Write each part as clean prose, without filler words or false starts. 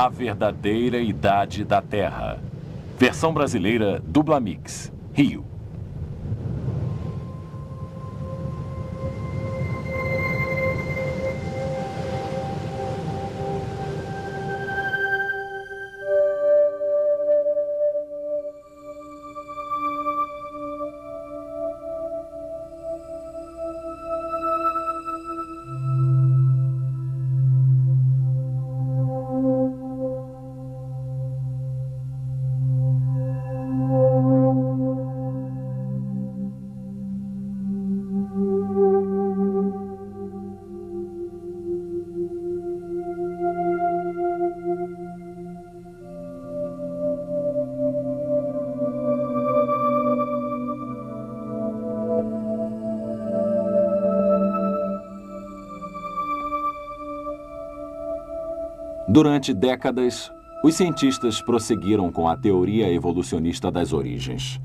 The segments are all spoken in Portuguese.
A Verdadeira Idade da Terra. Versão brasileira Dublamix, Rio. Durante décadas, os cientistas prosseguiram com a teoria evolucionista das origens.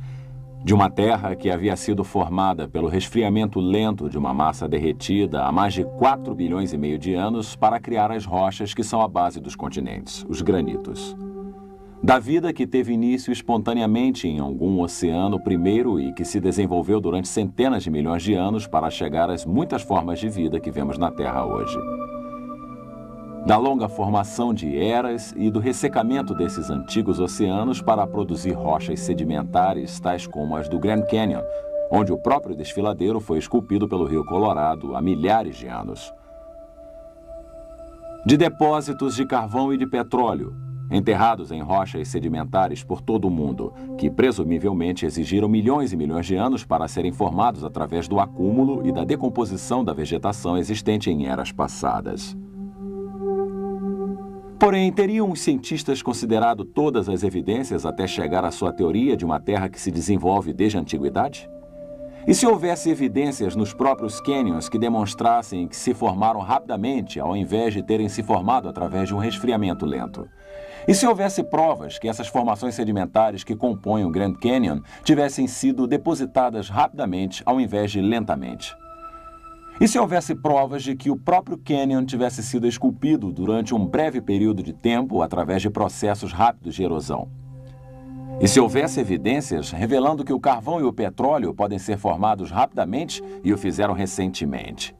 De uma Terra que havia sido formada pelo resfriamento lento de uma massa derretida há mais de 4,5 bilhões de anos para criar as rochas que são a base dos continentes, os granitos. Da vida que teve início espontaneamente em algum oceano primeiro e que se desenvolveu durante centenas de milhões de anos para chegar às muitas formas de vida que vemos na Terra hoje. Da longa formação de eras e do ressecamento desses antigos oceanos para produzir rochas sedimentares, tais como as do Grand Canyon, onde o próprio desfiladeiro foi esculpido pelo Rio Colorado há milhares de anos. De depósitos de carvão e de petróleo, enterrados em rochas sedimentares por todo o mundo, que presumivelmente exigiram milhões e milhões de anos para serem formados através do acúmulo e da decomposição da vegetação existente em eras passadas. Porém, teriam os cientistas considerado todas as evidências até chegar à sua teoria de uma Terra que se desenvolve desde a antiguidade? E se houvesse evidências nos próprios cânions que demonstrassem que se formaram rapidamente ao invés de terem se formado através de um resfriamento lento? E se houvesse provas que essas formações sedimentares que compõem o Grand Canyon tivessem sido depositadas rapidamente ao invés de lentamente? E se houvesse provas de que o próprio cânion tivesse sido esculpido durante um breve período de tempo através de processos rápidos de erosão? E se houvesse evidências revelando que o carvão e o petróleo podem ser formados rapidamente e o fizeram recentemente?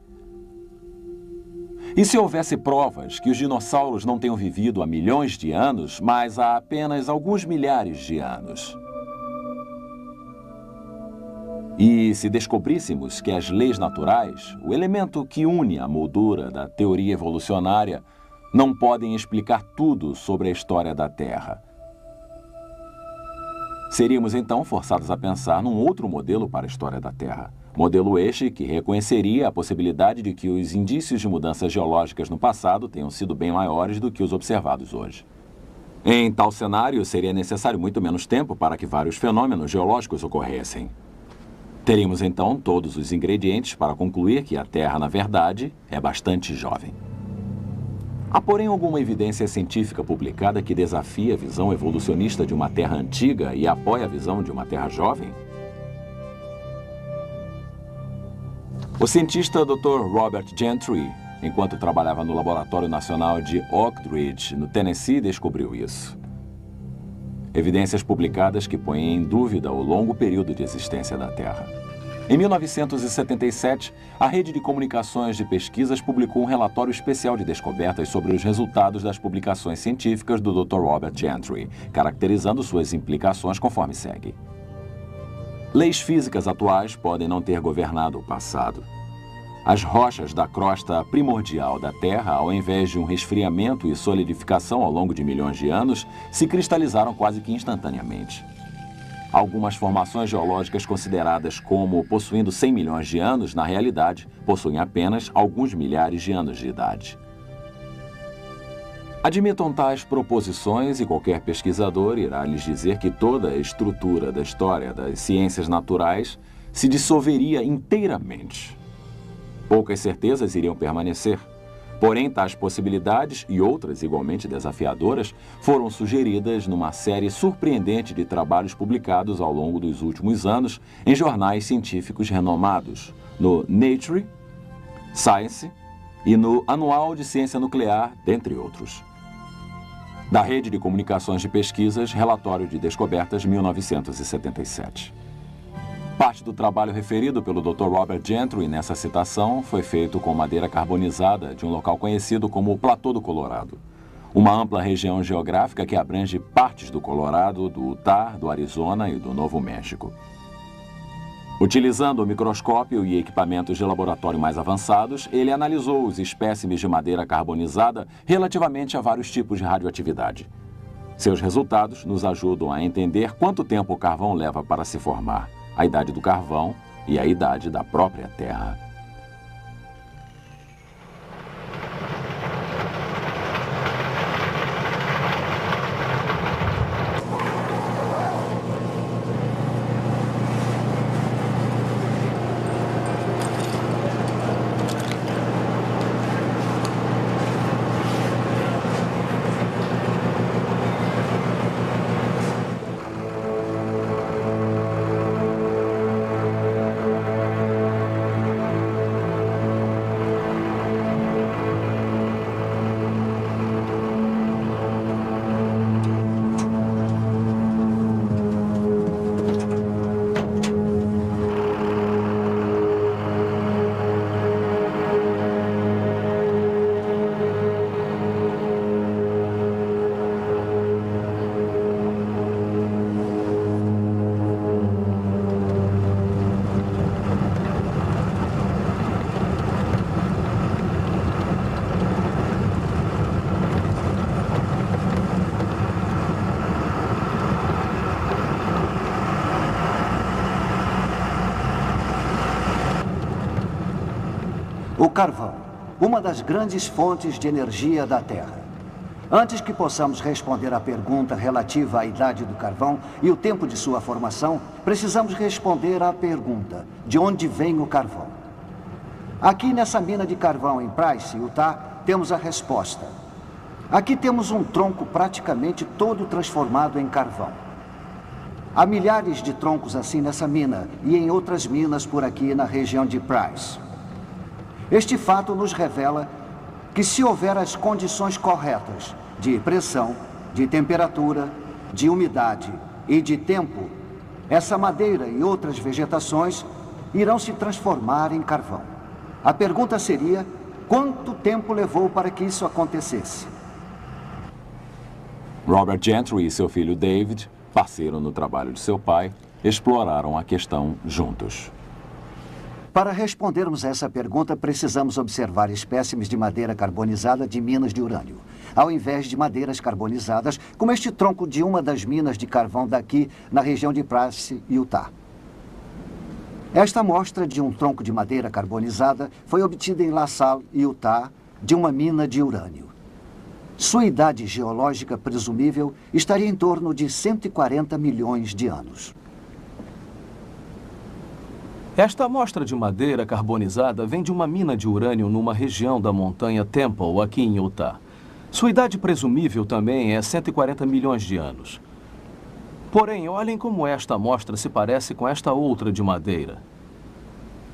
E se houvesse provas que os dinossauros não tenham vivido há milhões de anos, mas há apenas alguns milhares de anos? E se descobríssemos que as leis naturais, o elemento que une a moldura da teoria evolucionária, não podem explicar tudo sobre a história da Terra? Seríamos então forçados a pensar num outro modelo para a história da Terra. Modelo este que reconheceria a possibilidade de que os indícios de mudanças geológicas no passado tenham sido bem maiores do que os observados hoje. Em tal cenário, seria necessário muito menos tempo para que vários fenômenos geológicos ocorressem. Teríamos então todos os ingredientes para concluir que a Terra, na verdade, é bastante jovem. Há, porém, alguma evidência científica publicada que desafia a visão evolucionista de uma Terra antiga e apoia a visão de uma Terra jovem? O cientista Dr. Robert Gentry, enquanto trabalhava no Laboratório Nacional de Oak Ridge, no Tennessee, descobriu isso. Evidências publicadas que põem em dúvida o longo período de existência da Terra. Em 1977, a Rede de Comunicações de Pesquisas publicou um relatório especial de descobertas sobre os resultados das publicações científicas do Dr. Robert Gentry, caracterizando suas implicações conforme segue. Leis físicas atuais podem não ter governado o passado. As rochas da crosta primordial da Terra, ao invés de um resfriamento e solidificação ao longo de milhões de anos, se cristalizaram quase que instantaneamente. Algumas formações geológicas consideradas como possuindo 100 milhões de anos, na realidade, possuem apenas alguns milhares de anos de idade. Admitam tais proposições e qualquer pesquisador irá lhes dizer que toda a estrutura da história das ciências naturais se dissolveria inteiramente. Poucas certezas iriam permanecer. Porém, tais possibilidades e outras igualmente desafiadoras foram sugeridas numa série surpreendente de trabalhos publicados ao longo dos últimos anos em jornais científicos renomados, no Nature, Science e no Anual de Ciência Nuclear, dentre outros. Da Rede de Comunicações de Pesquisas, Relatório de Descobertas 1977. Parte do trabalho referido pelo Dr. Robert Gentry nessa citação foi feito com madeira carbonizada de um local conhecido como o Platô do Colorado, uma ampla região geográfica que abrange partes do Colorado, do Utah, do Arizona e do Novo México. Utilizando o microscópio e equipamentos de laboratório mais avançados, ele analisou os espécimes de madeira carbonizada relativamente a vários tipos de radioatividade. Seus resultados nos ajudam a entender quanto tempo o carvão leva para se formar, a idade do carvão e a idade da própria Terra. O carvão, uma das grandes fontes de energia da Terra. Antes que possamos responder à pergunta relativa à idade do carvão e o tempo de sua formação, precisamos responder à pergunta: de onde vem o carvão? Aqui nessa mina de carvão em Price, Utah, temos a resposta. Aqui temos um tronco praticamente todo transformado em carvão. Há milhares de troncos assim nessa mina e em outras minas por aqui na região de Price. Este fato nos revela que se houver as condições corretas de pressão, de temperatura, de umidade e de tempo, essa madeira e outras vegetações irão se transformar em carvão. A pergunta seria: quanto tempo levou para que isso acontecesse? Robert Gentry e seu filho David, parceiro no trabalho de seu pai, exploraram a questão juntos. Para respondermos a essa pergunta, precisamos observar espécimes de madeira carbonizada de minas de urânio, ao invés de madeiras carbonizadas, como este tronco de uma das minas de carvão daqui, na região de Price, Utah. Esta amostra de um tronco de madeira carbonizada foi obtida em La Salle, Utah, de uma mina de urânio. Sua idade geológica presumível estaria em torno de 140 milhões de anos. Esta amostra de madeira carbonizada vem de uma mina de urânio numa região da montanha Temple, aqui em Utah. Sua idade presumível também é 140 milhões de anos. Porém, olhem como esta amostra se parece com esta outra de madeira.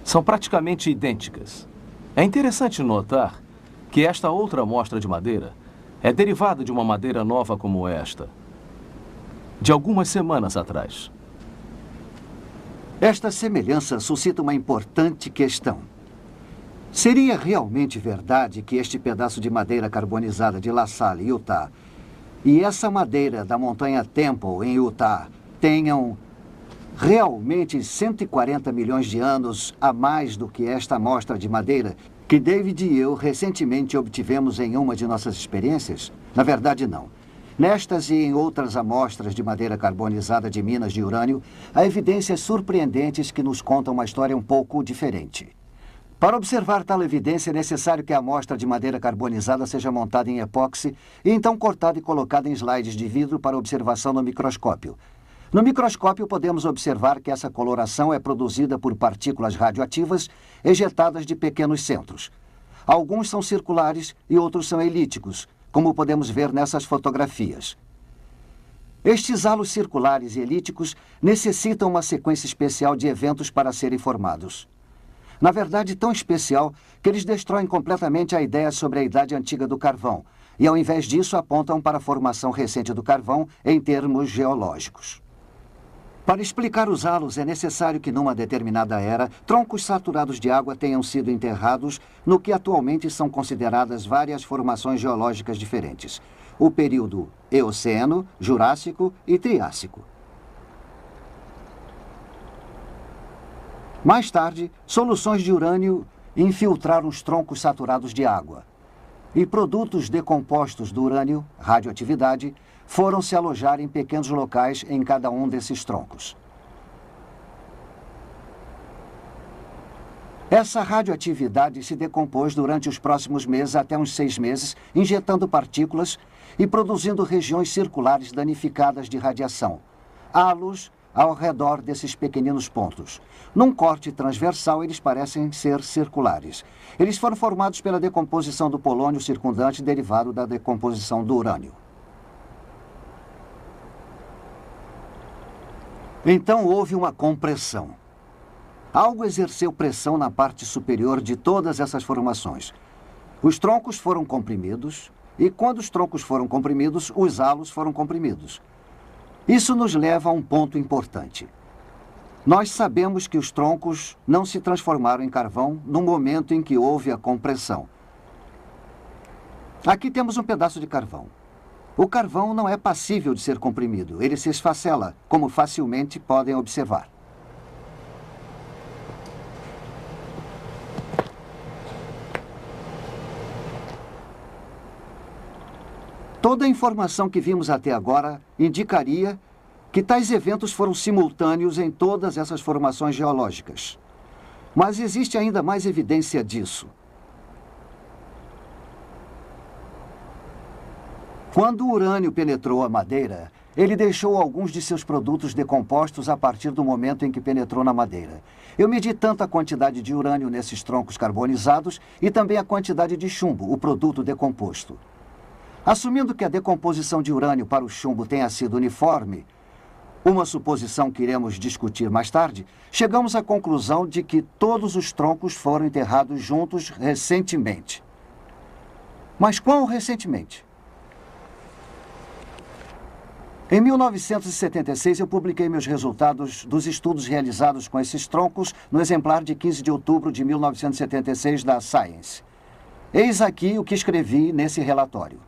São praticamente idênticas. É interessante notar que esta outra amostra de madeira é derivada de uma madeira nova como esta, de algumas semanas atrás. Esta semelhança suscita uma importante questão. Seria realmente verdade que este pedaço de madeira carbonizada de La Salle, Utah, e essa madeira da montanha Temple, em Utah, tenham realmente 140 milhões de anos a mais do que esta amostra de madeira que David e eu recentemente obtivemos em uma de nossas experiências? Na verdade, não. Nestas e em outras amostras de madeira carbonizada de minas de urânio, há evidências surpreendentes que nos contam uma história um pouco diferente. Para observar tal evidência, é necessário que a amostra de madeira carbonizada seja montada em epóxi e então cortada e colocada em slides de vidro para observação no microscópio. No microscópio, podemos observar que essa coloração é produzida por partículas radioativas ejetadas de pequenos centros. Alguns são circulares e outros são elípticos, como podemos ver nessas fotografias. Estes halos circulares e elípticos necessitam uma sequência especial de eventos para serem formados. Na verdade, tão especial que eles destroem completamente a ideia sobre a idade antiga do carvão, e, ao invés disso, apontam para a formação recente do carvão em termos geológicos. Para explicar os halos, é necessário que, numa determinada era, troncos saturados de água tenham sido enterrados no que atualmente são consideradas várias formações geológicas diferentes: o período Eoceno, Jurássico e Triássico. Mais tarde, soluções de urânio infiltraram os troncos saturados de água, e produtos decompostos do urânio, radioatividade, foram se alojar em pequenos locais em cada um desses troncos. Essa radioatividade se decompôs durante os próximos meses, até uns 6 meses, injetando partículas e produzindo regiões circulares danificadas de radiação, halos ao redor desses pequeninos pontos. Num corte transversal, eles parecem ser circulares. Eles foram formados pela decomposição do polônio circundante derivado da decomposição do urânio. Então houve uma compressão. Algo exerceu pressão na parte superior de todas essas formações. Os troncos foram comprimidos, e quando os troncos foram comprimidos, os halos foram comprimidos. Isso nos leva a um ponto importante. Nós sabemos que os troncos não se transformaram em carvão no momento em que houve a compressão. Aqui temos um pedaço de carvão. O carvão não é passível de ser comprimido, ele se esfacela, como facilmente podem observar. Toda a informação que vimos até agora indicaria que tais eventos foram simultâneos em todas essas formações geológicas. Mas existe ainda mais evidência disso. Quando o urânio penetrou a madeira, ele deixou alguns de seus produtos decompostos a partir do momento em que penetrou na madeira. Eu medi tanto a quantidade de urânio nesses troncos carbonizados e também a quantidade de chumbo, o produto decomposto. Assumindo que a decomposição de urânio para o chumbo tenha sido uniforme, uma suposição que iremos discutir mais tarde, chegamos à conclusão de que todos os troncos foram enterrados juntos recentemente. Mas quão recentemente? Em 1976, eu publiquei meus resultados dos estudos realizados com esses troncos no exemplar de 15 de outubro de 1976 da Science. Eis aqui o que escrevi nesse relatório.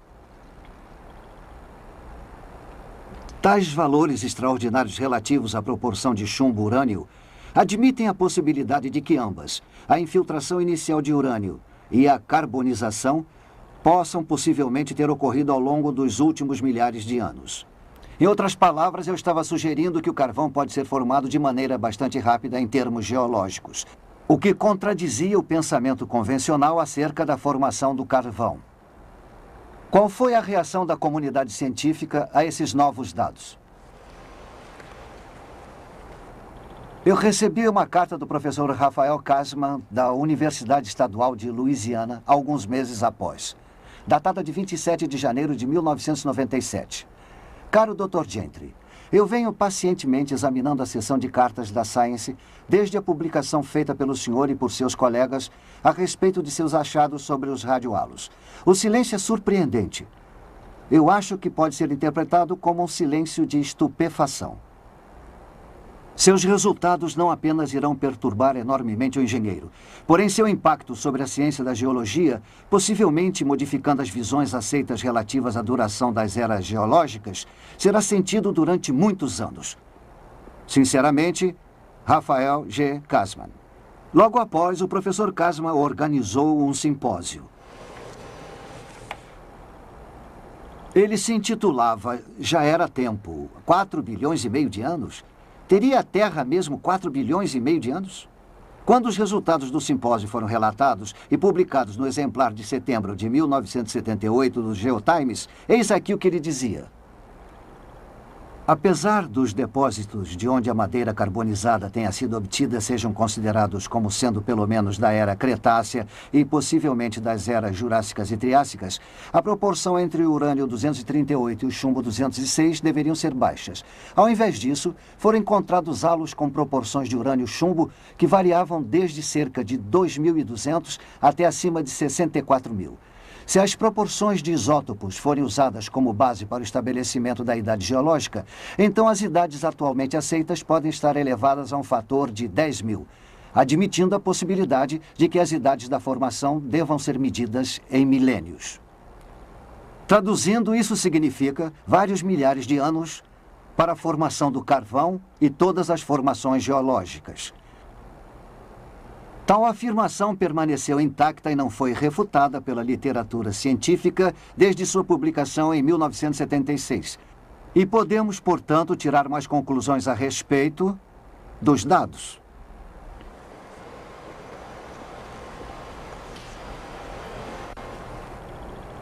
Tais valores extraordinários relativos à proporção de chumbo-urânio admitem a possibilidade de que ambas, a infiltração inicial de urânio e a carbonização, possam possivelmente ter ocorrido ao longo dos últimos milhares de anos. Em outras palavras, eu estava sugerindo que o carvão pode ser formado de maneira bastante rápida em termos geológicos, o que contradizia o pensamento convencional acerca da formação do carvão. Qual foi a reação da comunidade científica a esses novos dados? Eu recebi uma carta do professor Rafael Kasman, da Universidade Estadual de Louisiana, alguns meses após, datada de 27 de janeiro de 1997. Caro Dr. Gentry, eu venho pacientemente examinando a seção de cartas da Science desde a publicação feita pelo senhor e por seus colegas a respeito de seus achados sobre os radiohalos. O silêncio é surpreendente. Eu acho que pode ser interpretado como um silêncio de estupefação. Seus resultados não apenas irão perturbar enormemente o engenheiro, porém seu impacto sobre a ciência da geologia, possivelmente modificando as visões aceitas relativas à duração das eras geológicas, será sentido durante muitos anos. Sinceramente, Rafael G. Kasman. Logo após, o professor Kasman organizou um simpósio. Ele se intitulava Já Era Tempo, 4 bilhões e meio de anos? Teria a Terra mesmo 4 bilhões e meio de anos? Quando os resultados do simpósio foram relatados e publicados no exemplar de setembro de 1978 do GeoTimes, eis aqui o que ele dizia. Apesar dos depósitos de onde a madeira carbonizada tenha sido obtida sejam considerados como sendo pelo menos da era Cretácea e possivelmente das eras Jurássicas e Triássicas, a proporção entre o urânio 238 e o chumbo 206 deveriam ser baixas. Ao invés disso, foram encontrados halos com proporções de urânio-chumbo que variavam desde cerca de 2.200 até acima de 64.000. Se as proporções de isótopos forem usadas como base para o estabelecimento da idade geológica, então as idades atualmente aceitas podem estar elevadas a um fator de 10.000, admitindo a possibilidade de que as idades da formação devam ser medidas em milênios. Traduzindo, isso significa vários milhares de anos para a formação do carvão e todas as formações geológicas. Tal afirmação permaneceu intacta e não foi refutada pela literatura científica desde sua publicação em 1976. E podemos, portanto, tirar mais conclusões a respeito dos dados.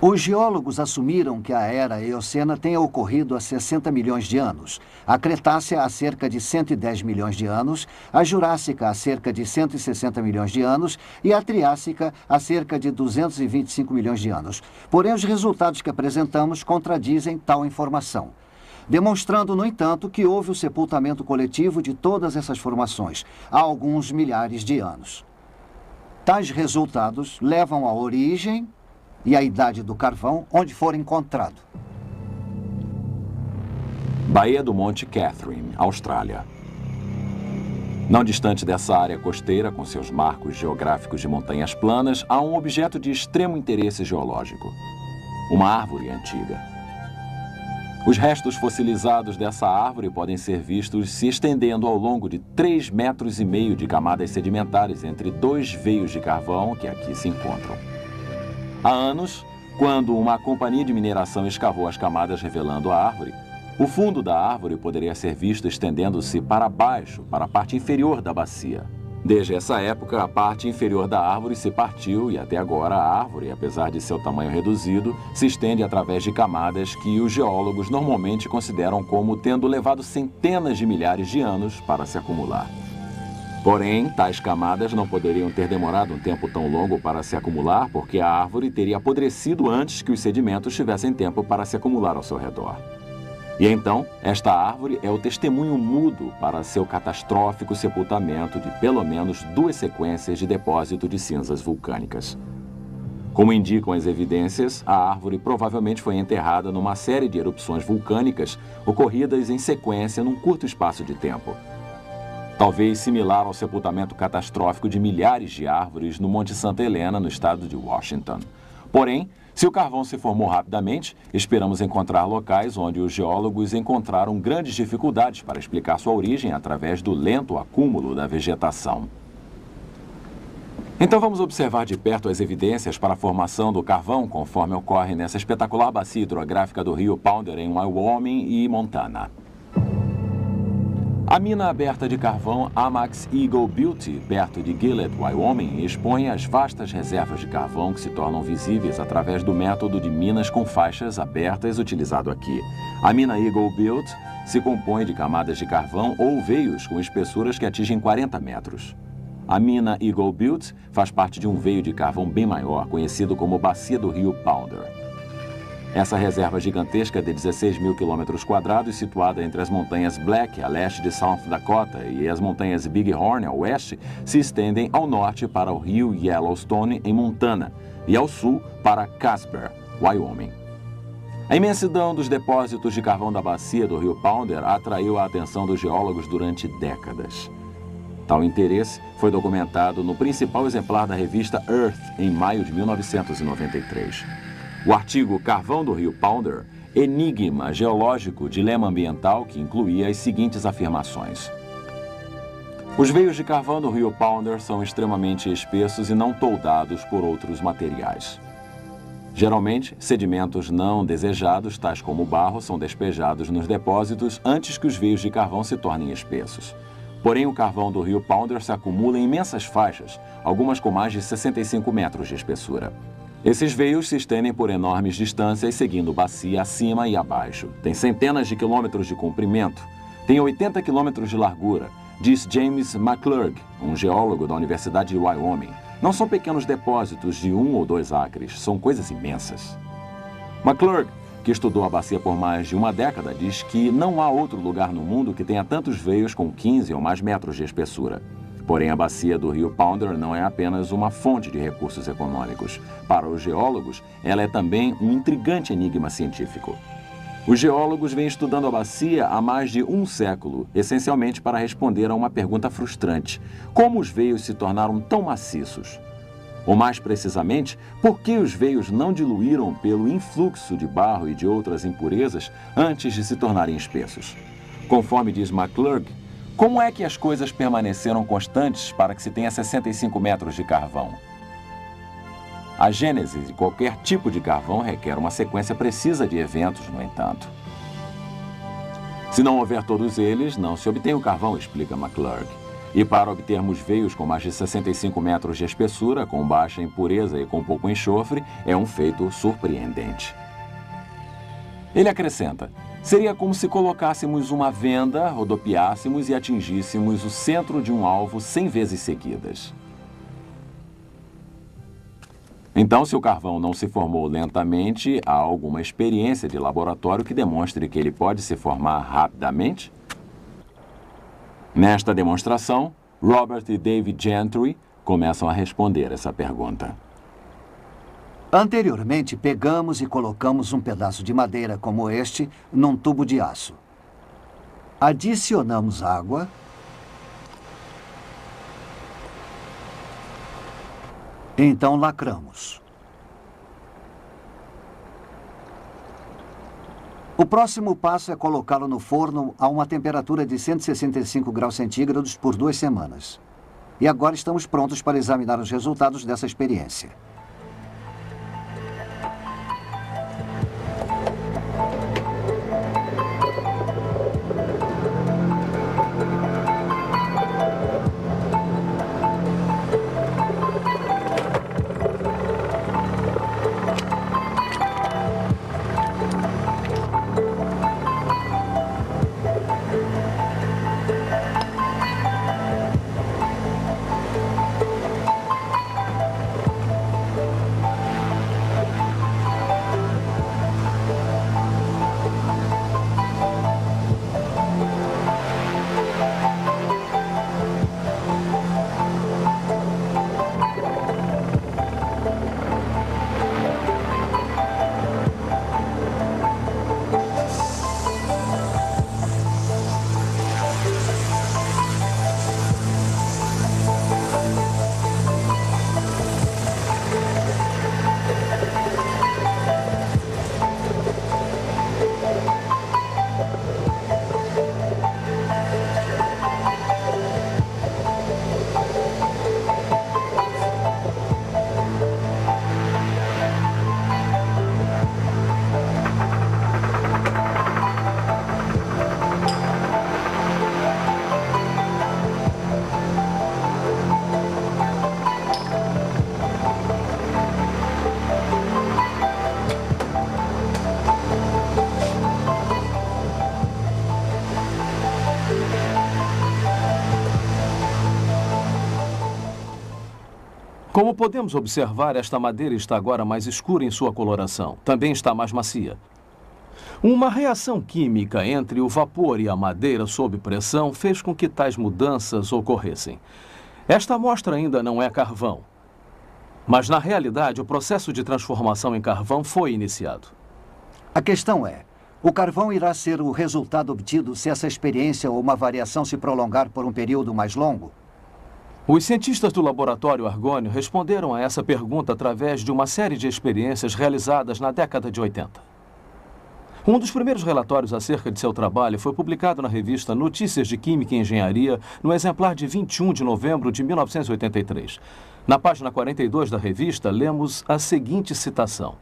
Os geólogos assumiram que a era Eocena tenha ocorrido há 60 milhões de anos, a Cretácea há cerca de 110 milhões de anos, a Jurássica há cerca de 160 milhões de anos e a Triássica há cerca de 225 milhões de anos. Porém, os resultados que apresentamos contradizem tal informação, demonstrando, no entanto, que houve o sepultamento coletivo de todas essas formações há alguns milhares de anos. Tais resultados levam à origem e a idade do carvão onde for encontrado. Baía do Monte Catherine, Austrália. Não distante dessa área costeira, com seus marcos geográficos de montanhas planas, há um objeto de extremo interesse geológico. Uma árvore antiga. Os restos fossilizados dessa árvore podem ser vistos se estendendo ao longo de 3,5 metros de camadas sedimentares entre dois veios de carvão que aqui se encontram. Há anos, quando uma companhia de mineração escavou as camadas revelando a árvore, o fundo da árvore poderia ser visto estendendo-se para baixo, para a parte inferior da bacia. Desde essa época, a parte inferior da árvore se partiu e até agora a árvore, apesar de seu tamanho reduzido, se estende através de camadas que os geólogos normalmente consideram como tendo levado centenas de milhares de anos para se acumular. Porém, tais camadas não poderiam ter demorado um tempo tão longo para se acumular, porque a árvore teria apodrecido antes que os sedimentos tivessem tempo para se acumular ao seu redor. E então, esta árvore é o testemunho mudo para seu catastrófico sepultamento de pelo menos 2 sequências de depósito de cinzas vulcânicas. Como indicam as evidências, a árvore provavelmente foi enterrada numa série de erupções vulcânicas ocorridas em sequência num curto espaço de tempo. Talvez similar ao sepultamento catastrófico de milhares de árvores no Monte Santa Helena, no estado de Washington. Porém, se o carvão se formou rapidamente, esperamos encontrar locais onde os geólogos encontraram grandes dificuldades para explicar sua origem através do lento acúmulo da vegetação. Então vamos observar de perto as evidências para a formação do carvão conforme ocorre nessa espetacular bacia hidrográfica do rio Powder em Wyoming e Montana. A mina aberta de carvão Amex Eagle Beauty, perto de Gillette, Wyoming, expõe as vastas reservas de carvão que se tornam visíveis através do método de minas com faixas abertas utilizado aqui. A mina Eagle Beauty se compõe de camadas de carvão ou veios com espessuras que atingem 40 metros. A mina Eagle Beauty faz parte de um veio de carvão bem maior, conhecido como Bacia do Rio Powder. Essa reserva gigantesca de 16.000 km², situada entre as montanhas Black, a leste de South Dakota, e as montanhas Big Horn, a oeste, se estendem ao norte para o rio Yellowstone, em Montana, e ao sul para Casper, Wyoming. A imensidão dos depósitos de carvão da bacia do rio Powder atraiu a atenção dos geólogos durante décadas. Tal interesse foi documentado no principal exemplar da revista Earth, em maio de 1993. O artigo Carvão do Rio Powder, Enigma Geológico, Dilema Ambiental, que incluía as seguintes afirmações. Os veios de carvão do Rio Powder são extremamente espessos e não toldados por outros materiais. Geralmente, sedimentos não desejados, tais como barro, são despejados nos depósitos antes que os veios de carvão se tornem espessos. Porém, o carvão do Rio Powder se acumula em imensas faixas, algumas com mais de 65 metros de espessura. Esses veios se estendem por enormes distâncias, seguindo bacia acima e abaixo. Tem centenas de quilômetros de comprimento. Tem 80 quilômetros de largura, diz James McClurg, um geólogo da Universidade de Wyoming. Não são pequenos depósitos de 1 ou 2 acres, são coisas imensas. McClurg, que estudou a bacia por mais de uma década, diz que não há outro lugar no mundo que tenha tantos veios com 15 ou mais metros de espessura. Porém, a bacia do rio Pounder não é apenas uma fonte de recursos econômicos. Para os geólogos, ela é também um intrigante enigma científico. Os geólogos vêm estudando a bacia há mais de um século, essencialmente para responder a uma pergunta frustrante: como os veios se tornaram tão maciços? Ou mais precisamente, por que os veios não diluíram pelo influxo de barro e de outras impurezas antes de se tornarem espessos? Conforme diz McClurg, como é que as coisas permaneceram constantes para que se tenha 65 metros de carvão? A gênese de qualquer tipo de carvão requer uma sequência precisa de eventos, no entanto. Se não houver todos eles, não se obtém o carvão, explica McClurg. E para obtermos veios com mais de 65 metros de espessura, com baixa impureza e com pouco enxofre, é um feito surpreendente. Ele acrescenta: seria como se colocássemos uma venda, rodopiássemos e atingíssemos o centro de um alvo 100 vezes seguidas. Então, se o carvão não se formou lentamente, há alguma experiência de laboratório que demonstre que ele pode se formar rapidamente? Nesta demonstração, Robert e David Gentry começam a responder essa pergunta. Anteriormente, pegamos e colocamos um pedaço de madeira como este num tubo de aço. Adicionamos água. Então lacramos. O próximo passo é colocá-lo no forno a uma temperatura de 165 graus centígrados por 2 semanas. E agora estamos prontos para examinar os resultados dessa experiência. Como podemos observar, esta madeira está agora mais escura em sua coloração. Também está mais macia. Uma reação química entre o vapor e a madeira sob pressão fez com que tais mudanças ocorressem. Esta amostra ainda não é carvão. Mas, na realidade, o processo de transformação em carvão foi iniciado. A questão é: o carvão irá ser o resultado obtido se essa experiência ou uma variação se prolongar por um período mais longo? Os cientistas do laboratório Argonne responderam a essa pergunta através de uma série de experiências realizadas na década de 80. Um dos primeiros relatórios acerca de seu trabalho foi publicado na revista Notícias de Química e Engenharia, no exemplar de 21 de novembro de 1983. Na página 42 da revista, lemos a seguinte citação: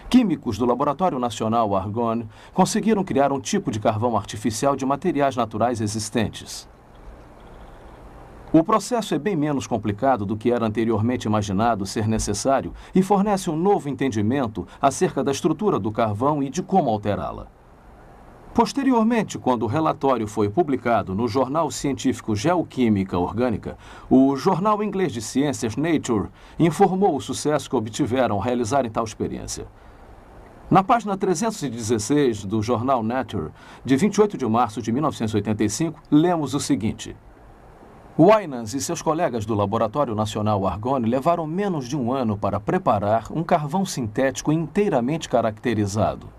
químicos do Laboratório Nacional Argonne conseguiram criar um tipo de carvão artificial de materiais naturais existentes. O processo é bem menos complicado do que era anteriormente imaginado ser necessário e fornece um novo entendimento acerca da estrutura do carvão e de como alterá-la. Posteriormente, quando o relatório foi publicado no jornal científico Geoquímica Orgânica, o jornal inglês de ciências Nature informou o sucesso que obtiveram ao realizarem tal experiência. Na página 316 do jornal Nature, de 28 de março de 1985, lemos o seguinte: Winans e seus colegas do Laboratório Nacional Argonne levaram menos de um ano para preparar um carvão sintético inteiramente caracterizado.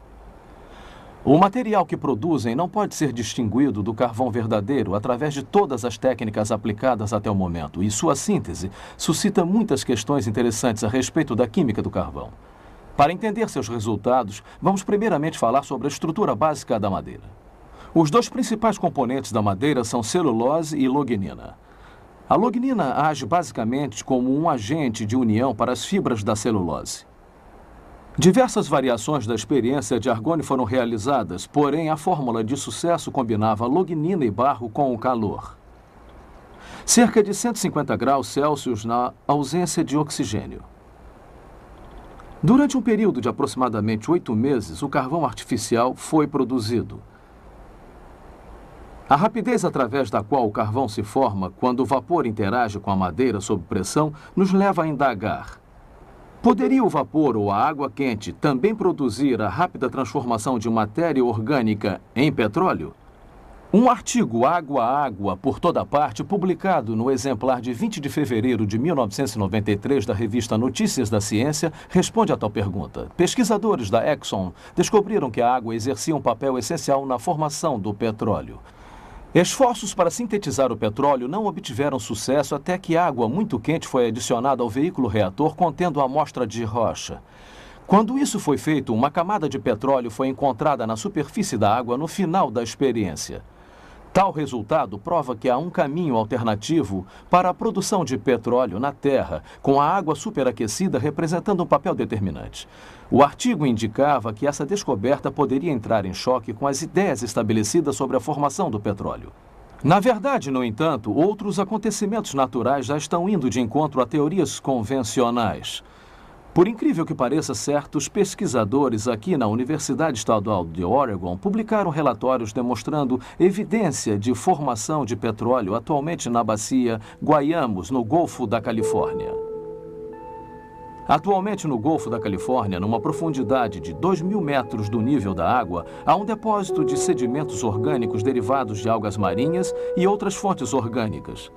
O material que produzem não pode ser distinguido do carvão verdadeiro através de todas as técnicas aplicadas até o momento, e sua síntese suscita muitas questões interessantes a respeito da química do carvão. Para entender seus resultados, vamos primeiramente falar sobre a estrutura básica da madeira. Os dois principais componentes da madeira são celulose e lognina. A lognina age basicamente como um agente de união para as fibras da celulose. Diversas variações da experiência de Argonne foram realizadas, porém a fórmula de sucesso combinava lognina e barro com o calor. Cerca de 150 graus Celsius na ausência de oxigênio. Durante um período de aproximadamente 8 meses, o carvão artificial foi produzido. A rapidez através da qual o carvão se forma quando o vapor interage com a madeira sob pressão nos leva a indagar. Poderia o vapor ou a água quente também produzir a rápida transformação de matéria orgânica em petróleo? Um artigo Água a Água por toda parte, publicado no exemplar de 20 de fevereiro de 1993 da revista Notícias da Ciência, responde a tal pergunta. Pesquisadores da Exxon descobriram que a água exercia um papel essencial na formação do petróleo. Esforços para sintetizar o petróleo não obtiveram sucesso até que água muito quente foi adicionada ao veículo reator contendo a amostra de rocha. Quando isso foi feito, uma camada de petróleo foi encontrada na superfície da água no final da experiência. Tal resultado prova que há um caminho alternativo para a produção de petróleo na Terra, com a água superaquecida representando um papel determinante. O artigo indicava que essa descoberta poderia entrar em choque com as ideias estabelecidas sobre a formação do petróleo. Na verdade, no entanto, outros acontecimentos naturais já estão indo de encontro a teorias convencionais. Por incrível que pareça, certos pesquisadores aqui na Universidade Estadual de Oregon publicaram relatórios demonstrando evidência de formação de petróleo atualmente na bacia Guayamos, no Golfo da Califórnia. Atualmente no Golfo da Califórnia, numa profundidade de 2.000 metros do nível da água, há um depósito de sedimentos orgânicos derivados de algas marinhas e outras fontes orgânicas.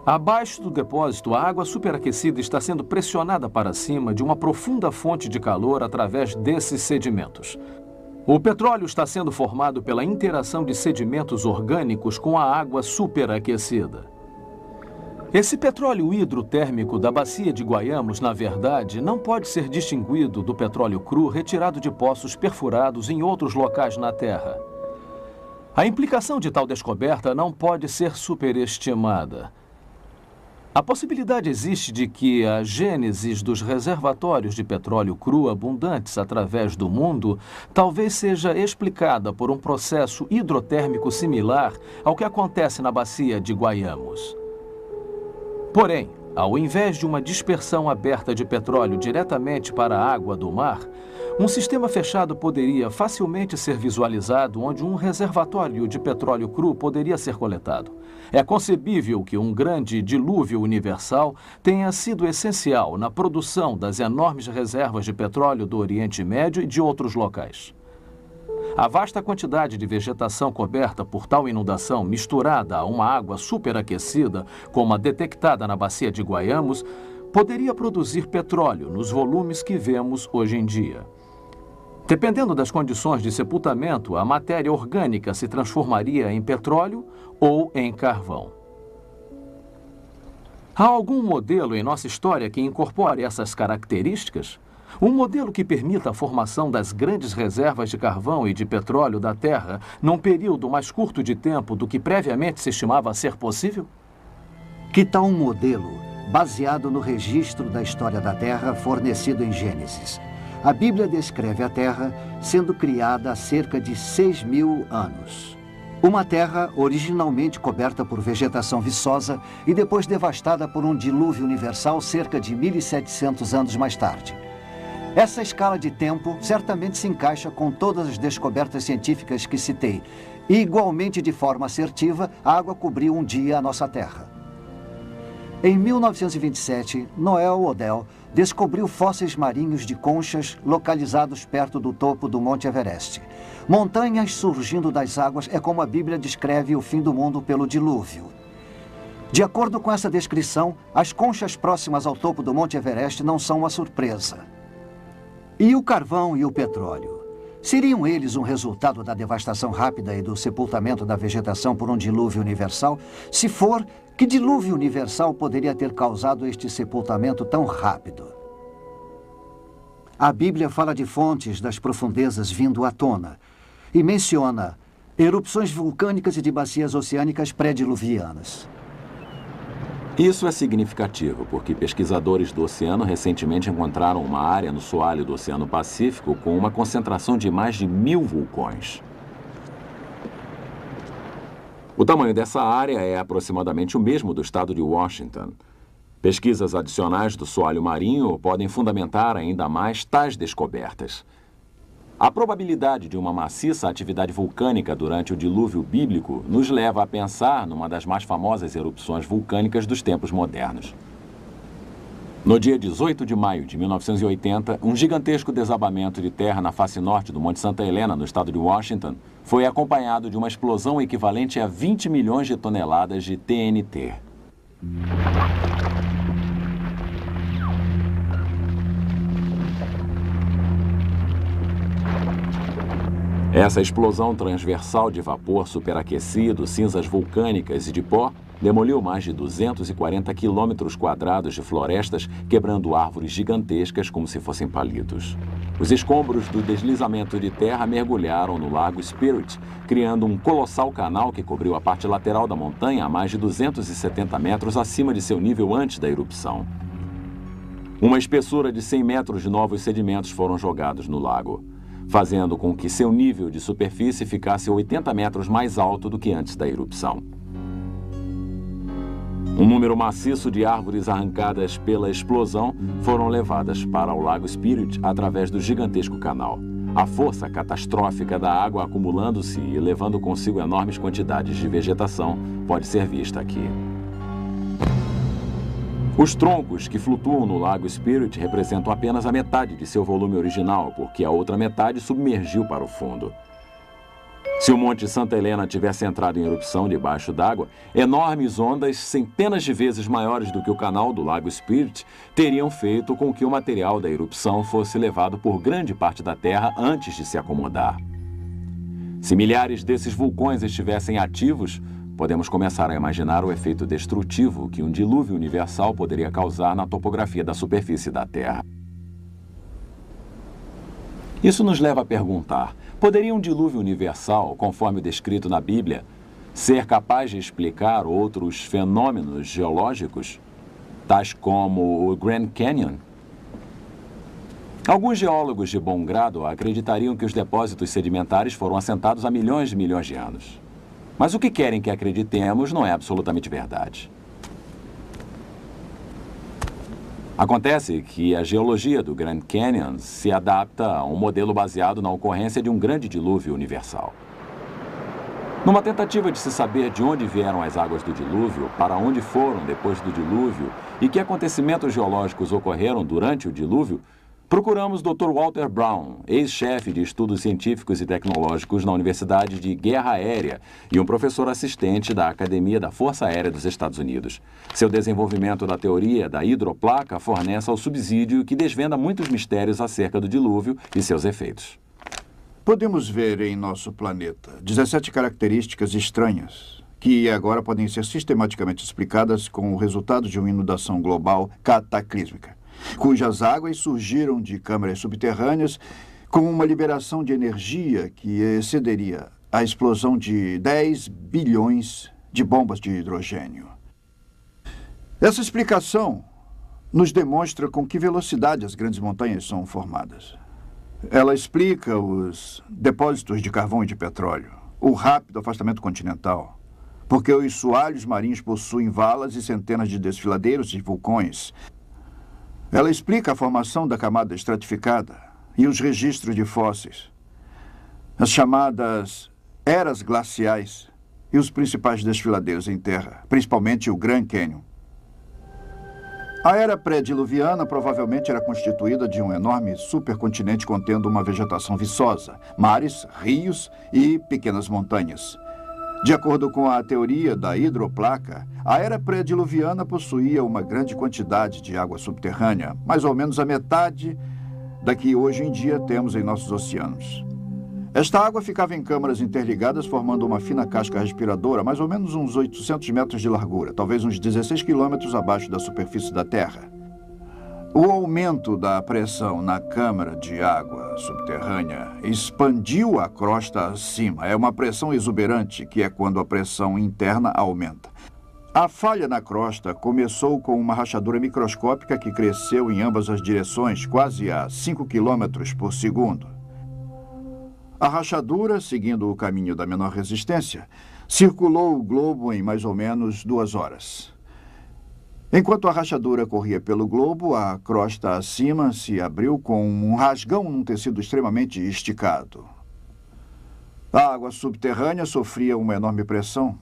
Abaixo do depósito, a água superaquecida está sendo pressionada para cima de uma profunda fonte de calor através desses sedimentos. O petróleo está sendo formado pela interação de sedimentos orgânicos com a água superaquecida. Esse petróleo hidrotérmico da bacia de Guayamos, na verdade, não pode ser distinguido do petróleo cru retirado de poços perfurados em outros locais na Terra. A implicação de tal descoberta não pode ser superestimada. A possibilidade existe de que a gênese dos reservatórios de petróleo cru abundantes através do mundo talvez seja explicada por um processo hidrotérmico similar ao que acontece na bacia de Guayamos. Porém, ao invés de uma dispersão aberta de petróleo diretamente para a água do mar, um sistema fechado poderia facilmente ser visualizado onde um reservatório de petróleo cru poderia ser coletado. É concebível que um grande dilúvio universal tenha sido essencial na produção das enormes reservas de petróleo do Oriente Médio e de outros locais. A vasta quantidade de vegetação coberta por tal inundação, misturada a uma água superaquecida, como a detectada na bacia de Guayamos, poderia produzir petróleo nos volumes que vemos hoje em dia. Dependendo das condições de sepultamento, a matéria orgânica se transformaria em petróleo ou em carvão. Há algum modelo em nossa história que incorpore essas características? Um modelo que permita a formação das grandes reservas de carvão e de petróleo da Terra num período mais curto de tempo do que previamente se estimava ser possível? Que tal um modelo baseado no registro da história da Terra fornecido em Gênesis? A Bíblia descreve a Terra sendo criada há cerca de 6.000 anos. Uma terra originalmente coberta por vegetação viçosa e depois devastada por um dilúvio universal cerca de 1.700 anos mais tarde. Essa escala de tempo certamente se encaixa com todas as descobertas científicas que citei. E, igualmente de forma assertiva, a água cobriu um dia a nossa Terra. Em 1927, Noel Odell descobriu fósseis marinhos de conchas localizados perto do topo do Monte Everest. Montanhas surgindo das águas é como a Bíblia descreve o fim do mundo pelo dilúvio. De acordo com essa descrição, as conchas próximas ao topo do Monte Everest não são uma surpresa. E o carvão e o petróleo? Seriam eles um resultado da devastação rápida e do sepultamento da vegetação por um dilúvio universal? Se for, que dilúvio universal poderia ter causado este sepultamento tão rápido? A Bíblia fala de fontes das profundezas vindo à tona e menciona erupções vulcânicas e de bacias oceânicas pré-diluvianas. Isso é significativo, porque pesquisadores do oceano recentemente encontraram uma área no soalho do Oceano Pacífico com uma concentração de mais de 1000 vulcões. O tamanho dessa área é aproximadamente o mesmo do estado de Washington. Pesquisas adicionais do soalho marinho podem fundamentar ainda mais tais descobertas. A probabilidade de uma maciça atividade vulcânica durante o dilúvio bíblico nos leva a pensar numa das mais famosas erupções vulcânicas dos tempos modernos. No dia 18 de maio de 1980, um gigantesco desabamento de terra na face norte do Monte Santa Helena, no estado de Washington, foi acompanhado de uma explosão equivalente a 20 milhões de toneladas de TNT. Essa explosão transversal de vapor superaquecido, cinzas vulcânicas e de pó demoliu mais de 240 quilômetros quadrados de florestas, quebrando árvores gigantescas como se fossem palitos. Os escombros do deslizamento de terra mergulharam no Lago Spirit, criando um colossal canal que cobriu a parte lateral da montanha a mais de 270 metros acima de seu nível antes da erupção. Uma espessura de 100 metros de novos sedimentos foram jogados no lago, fazendo com que seu nível de superfície ficasse 80 metros mais alto do que antes da erupção. Um número maciço de árvores arrancadas pela explosão foram levadas para o Lago Spirit através do gigantesco canal. A força catastrófica da água acumulando-se e levando consigo enormes quantidades de vegetação pode ser vista aqui. Os troncos que flutuam no Lago Spirit representam apenas a metade de seu volume original, porque a outra metade submergiu para o fundo. Se o Monte Santa Helena tivesse entrado em erupção debaixo d'água, enormes ondas, centenas de vezes maiores do que o canal do Lago Spirit, teriam feito com que o material da erupção fosse levado por grande parte da Terra antes de se acomodar. Se milhares desses vulcões estivessem ativos, podemos começar a imaginar o efeito destrutivo que um dilúvio universal poderia causar na topografia da superfície da Terra. Isso nos leva a perguntar: poderia um dilúvio universal, conforme o descrito na Bíblia, ser capaz de explicar outros fenômenos geológicos, tais como o Grand Canyon? Alguns geólogos de bom grado acreditariam que os depósitos sedimentares foram assentados há milhões de anos. Mas o que querem que acreditemos não é absolutamente verdade. Acontece que a geologia do Grand Canyon se adapta a um modelo baseado na ocorrência de um grande dilúvio universal. Numa tentativa de se saber de onde vieram as águas do dilúvio, para onde foram depois do dilúvio e que acontecimentos geológicos ocorreram durante o dilúvio, procuramos Dr. Walter Brown, ex-chefe de estudos científicos e tecnológicos na Universidade de Guerra Aérea e um professor assistente da Academia da Força Aérea dos Estados Unidos. Seu desenvolvimento da teoria da hidroplaca fornece ao subsídio que desvenda muitos mistérios acerca do dilúvio e seus efeitos. Podemos ver em nosso planeta 17 características estranhas que agora podem ser sistematicamente explicadas com o resultado de uma inundação global cataclísmica, cujas águas surgiram de câmaras subterrâneas com uma liberação de energia que excederia a explosão de 10 bilhões de bombas de hidrogênio. Essa explicação nos demonstra com que velocidade as grandes montanhas são formadas. Ela explica os depósitos de carvão e de petróleo, o rápido afastamento continental, porque os soalhos marinhos possuem valas e centenas de desfiladeiros de vulcões. Ela explica a formação da camada estratificada e os registros de fósseis, as chamadas eras glaciais e os principais desfiladeiros em terra, principalmente o Grand Canyon. A era pré-diluviana provavelmente era constituída de um enorme supercontinente contendo uma vegetação viçosa, mares, rios e pequenas montanhas. De acordo com a teoria da hidroplaca, a era pré-diluviana possuía uma grande quantidade de água subterrânea, mais ou menos a metade da que hoje em dia temos em nossos oceanos. Esta água ficava em câmaras interligadas, formando uma fina casca respiradora, mais ou menos uns 800 metros de largura, talvez uns 16 quilômetros abaixo da superfície da Terra. O aumento da pressão na câmara de água subterrânea expandiu a crosta acima. É uma pressão exuberante, que é quando a pressão interna aumenta. A falha na crosta começou com uma rachadura microscópica que cresceu em ambas as direções, quase a 5 km por segundo. A rachadura, seguindo o caminho da menor resistência, circulou o globo em mais ou menos 2 horas. Enquanto a rachadura corria pelo globo, a crosta acima se abriu com um rasgão num tecido extremamente esticado. A água subterrânea sofria uma enorme pressão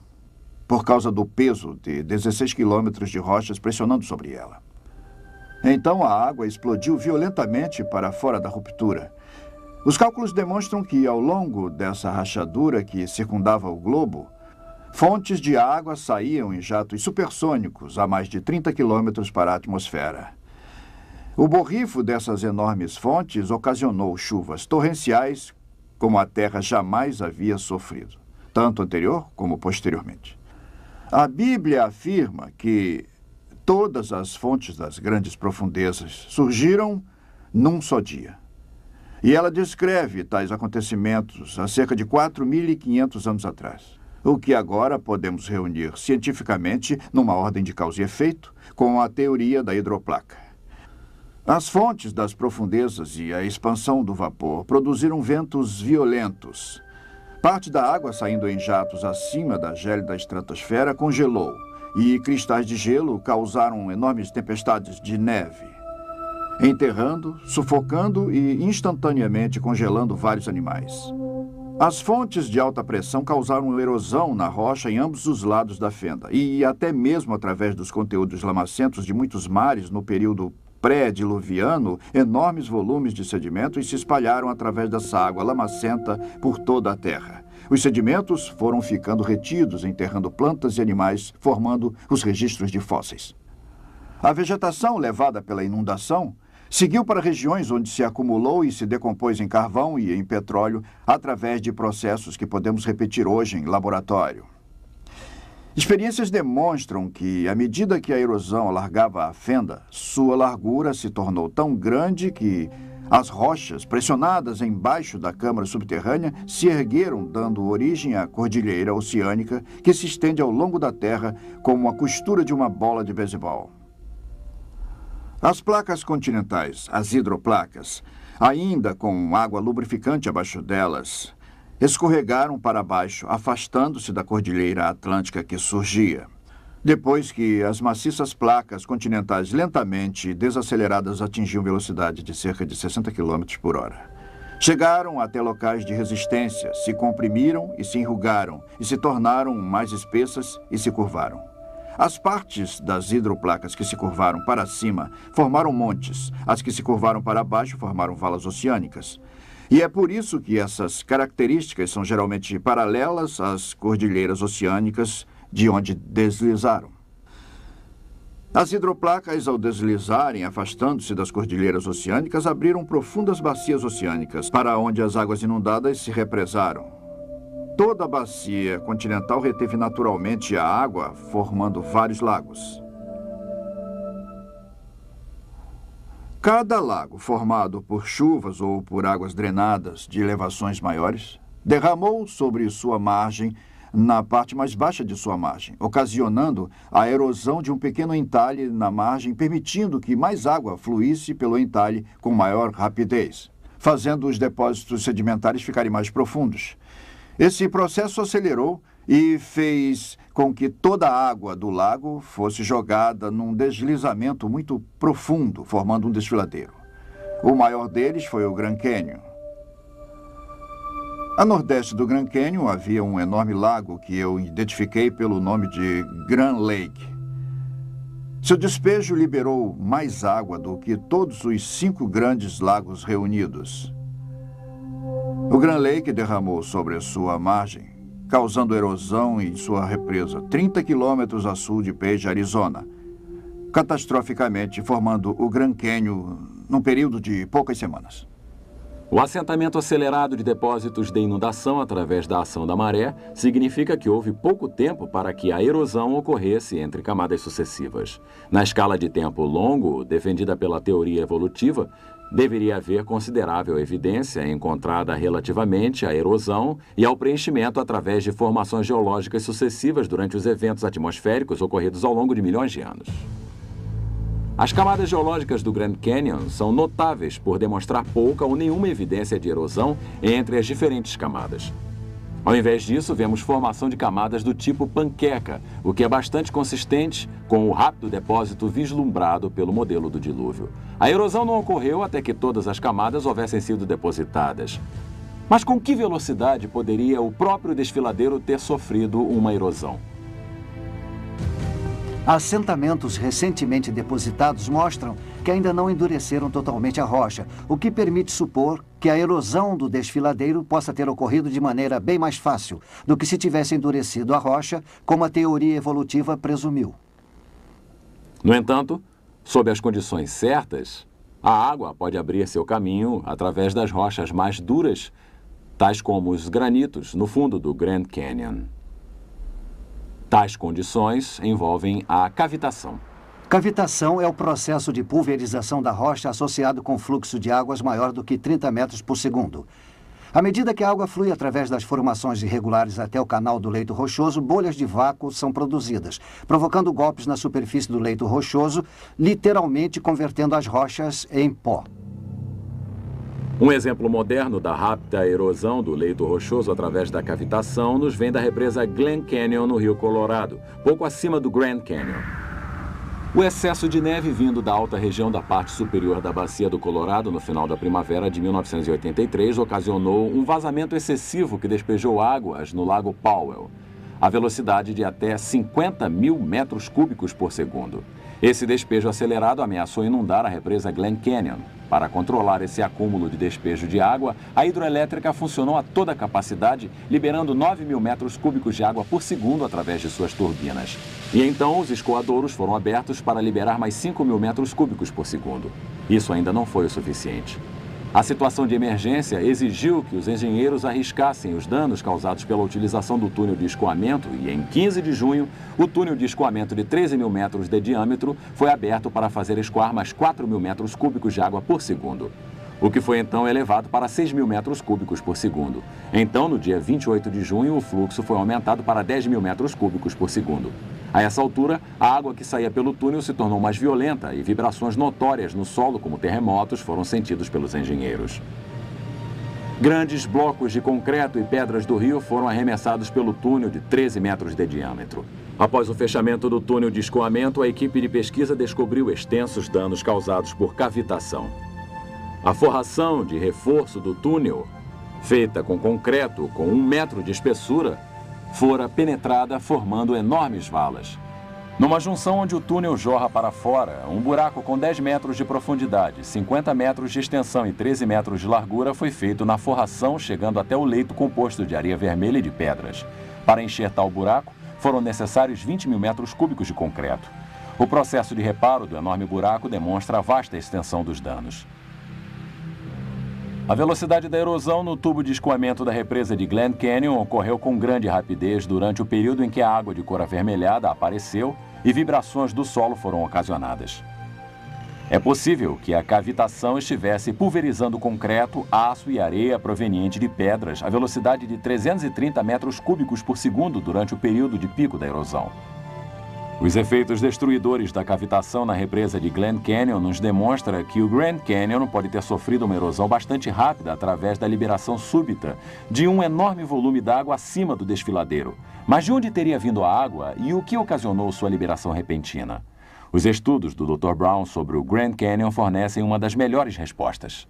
por causa do peso de 16 quilômetros de rochas pressionando sobre ela. Então a água explodiu violentamente para fora da ruptura. Os cálculos demonstram que, ao longo dessa rachadura que circundava o globo, fontes de água saíam em jatos supersônicos a mais de 30 quilômetros para a atmosfera. O borrifo dessas enormes fontes ocasionou chuvas torrenciais como a Terra jamais havia sofrido, tanto anterior como posteriormente. A Bíblia afirma que todas as fontes das grandes profundezas surgiram num só dia. E ela descreve tais acontecimentos há cerca de 4.500 anos atrás. O que agora podemos reunir cientificamente numa ordem de causa e efeito com a teoria da hidroplaca. As fontes das profundezas e a expansão do vapor produziram ventos violentos. Parte da água saindo em jatos acima da gélida estratosfera congelou e cristais de gelo causaram enormes tempestades de neve, enterrando, sufocando e instantaneamente congelando vários animais. As fontes de alta pressão causaram erosão na rocha em ambos os lados da fenda e até mesmo através dos conteúdos lamacentos de muitos mares no período pré-diluviano, enormes volumes de sedimentos se espalharam através dessa água lamacenta por toda a Terra. Os sedimentos foram ficando retidos, enterrando plantas e animais, formando os registros de fósseis. A vegetação levada pela inundação seguiu para regiões onde se acumulou e se decompôs em carvão e em petróleo através de processos que podemos repetir hoje em laboratório. Experiências demonstram que, à medida que a erosão alargava a fenda, sua largura se tornou tão grande que as rochas, pressionadas embaixo da câmara subterrânea, se ergueram, dando origem à cordilheira oceânica que se estende ao longo da Terra como a costura de uma bola de beisebol. As placas continentais, as hidroplacas, ainda com água lubrificante abaixo delas, escorregaram para baixo, afastando-se da cordilheira atlântica que surgia. Depois que as maciças placas continentais lentamente desaceleradas atingiam velocidade de cerca de 60 km por hora. Chegaram até locais de resistência, se comprimiram e se enrugaram, e se tornaram mais espessas e se curvaram. As partes das hidroplacas que se curvaram para cima formaram montes, as que se curvaram para baixo formaram valas oceânicas. E é por isso que essas características são geralmente paralelas às cordilheiras oceânicas de onde deslizaram. As hidroplacas, ao deslizarem, afastando-se das cordilheiras oceânicas, abriram profundas bacias oceânicas, para onde as águas inundadas se represaram. Toda a bacia continental reteve naturalmente a água, formando vários lagos. Cada lago, formado por chuvas ou por águas drenadas de elevações maiores, derramou sobre sua margem na parte mais baixa de sua margem, ocasionando a erosão de um pequeno entalhe na margem, permitindo que mais água fluísse pelo entalhe com maior rapidez, fazendo os depósitos sedimentares ficarem mais profundos. Esse processo acelerou e fez com que toda a água do lago fosse jogada num deslizamento muito profundo, formando um desfiladeiro. O maior deles foi o Grand Canyon. A nordeste do Grand Canyon havia um enorme lago que eu identifiquei pelo nome de Grand Lake. Seu despejo liberou mais água do que todos os 5 grandes lagos reunidos. O Grand Lake derramou sobre a sua margem causando erosão em sua represa, 30 quilômetros a sul de Page, Arizona, catastroficamente formando o Grand Canyon num período de poucas semanas. O assentamento acelerado de depósitos de inundação através da ação da maré significa que houve pouco tempo para que a erosão ocorresse entre camadas sucessivas. Na escala de tempo longo, defendida pela teoria evolutiva, deveria haver considerável evidência encontrada relativamente à erosão e ao preenchimento através de formações geológicas sucessivas durante os eventos atmosféricos ocorridos ao longo de milhões de anos. As camadas geológicas do Grand Canyon são notáveis por demonstrar pouca ou nenhuma evidência de erosão entre as diferentes camadas. Ao invés disso, vemos formação de camadas do tipo panqueca, o que é bastante consistente com o rápido depósito vislumbrado pelo modelo do dilúvio. A erosão não ocorreu até que todas as camadas houvessem sido depositadas. Mas com que velocidade poderia o próprio desfiladeiro ter sofrido uma erosão? Assentamentos recentemente depositados mostram que ainda não endureceram totalmente a rocha, o que permite supor que a erosão do desfiladeiro possa ter ocorrido de maneira bem mais fácil do que se tivesse endurecido a rocha, como a teoria evolutiva presumiu. No entanto, sob as condições certas, a água pode abrir seu caminho através das rochas mais duras, tais como os granitos no fundo do Grand Canyon. Tais condições envolvem a cavitação. Cavitação é o processo de pulverização da rocha associado com fluxo de águas maior do que 30 metros por segundo. À medida que a água flui através das formações irregulares até o canal do leito rochoso, bolhas de vácuo são produzidas, provocando golpes na superfície do leito rochoso, literalmente convertendo as rochas em pó. Um exemplo moderno da rápida erosão do leito rochoso através da cavitação nos vem da represa Glen Canyon, no Rio Colorado, pouco acima do Grand Canyon. O excesso de neve vindo da alta região da parte superior da bacia do Colorado no final da primavera de 1983 ocasionou um vazamento excessivo que despejou águas no Lago Powell, a velocidade de até 50 mil metros cúbicos por segundo. Esse despejo acelerado ameaçou inundar a represa Glen Canyon. Para controlar esse acúmulo de despejo de água, a hidroelétrica funcionou a toda capacidade, liberando 9 mil metros cúbicos de água por segundo através de suas turbinas. E então os escoadouros foram abertos para liberar mais 5 mil metros cúbicos por segundo. Isso ainda não foi o suficiente. A situação de emergência exigiu que os engenheiros arriscassem os danos causados pela utilização do túnel de escoamento e, em 15 de junho, o túnel de escoamento de 13 mil metros de diâmetro foi aberto para fazer escoar mais 4 mil metros cúbicos de água por segundo, o que foi então elevado para 6 mil metros cúbicos por segundo. Então, no dia 28 de junho, o fluxo foi aumentado para 10 mil metros cúbicos por segundo. A essa altura, a água que saía pelo túnel se tornou mais violenta e vibrações notórias no solo, como terremotos, foram sentidos pelos engenheiros. Grandes blocos de concreto e pedras do rio foram arremessados pelo túnel de 13 metros de diâmetro. Após o fechamento do túnel de escoamento, a equipe de pesquisa descobriu extensos danos causados por cavitação. A forração de reforço do túnel, feita com concreto com 1 metro de espessura, fora penetrada, formando enormes valas. Numa junção onde o túnel jorra para fora, um buraco com 10 metros de profundidade, 50 metros de extensão e 13 metros de largura foi feito na forração, chegando até o leito composto de areia vermelha e de pedras. Para enxertar o buraco, foram necessários 20 mil metros cúbicos de concreto. O processo de reparo do enorme buraco demonstra a vasta extensão dos danos. A velocidade da erosão no tubo de escoamento da represa de Glen Canyon ocorreu com grande rapidez durante o período em que a água de cor avermelhada apareceu e vibrações do solo foram ocasionadas. É possível que a cavitação estivesse pulverizando concreto, aço e areia proveniente de pedras a velocidade de 330 metros cúbicos por segundo durante o período de pico da erosão. Os efeitos destruidores da cavitação na represa de Glen Canyon nos demonstra que o Grand Canyon pode ter sofrido uma erosão bastante rápida através da liberação súbita de um enorme volume d'água acima do desfiladeiro. Mas de onde teria vindo a água e o que ocasionou sua liberação repentina? Os estudos do Dr. Brown sobre o Grand Canyon fornecem uma das melhores respostas.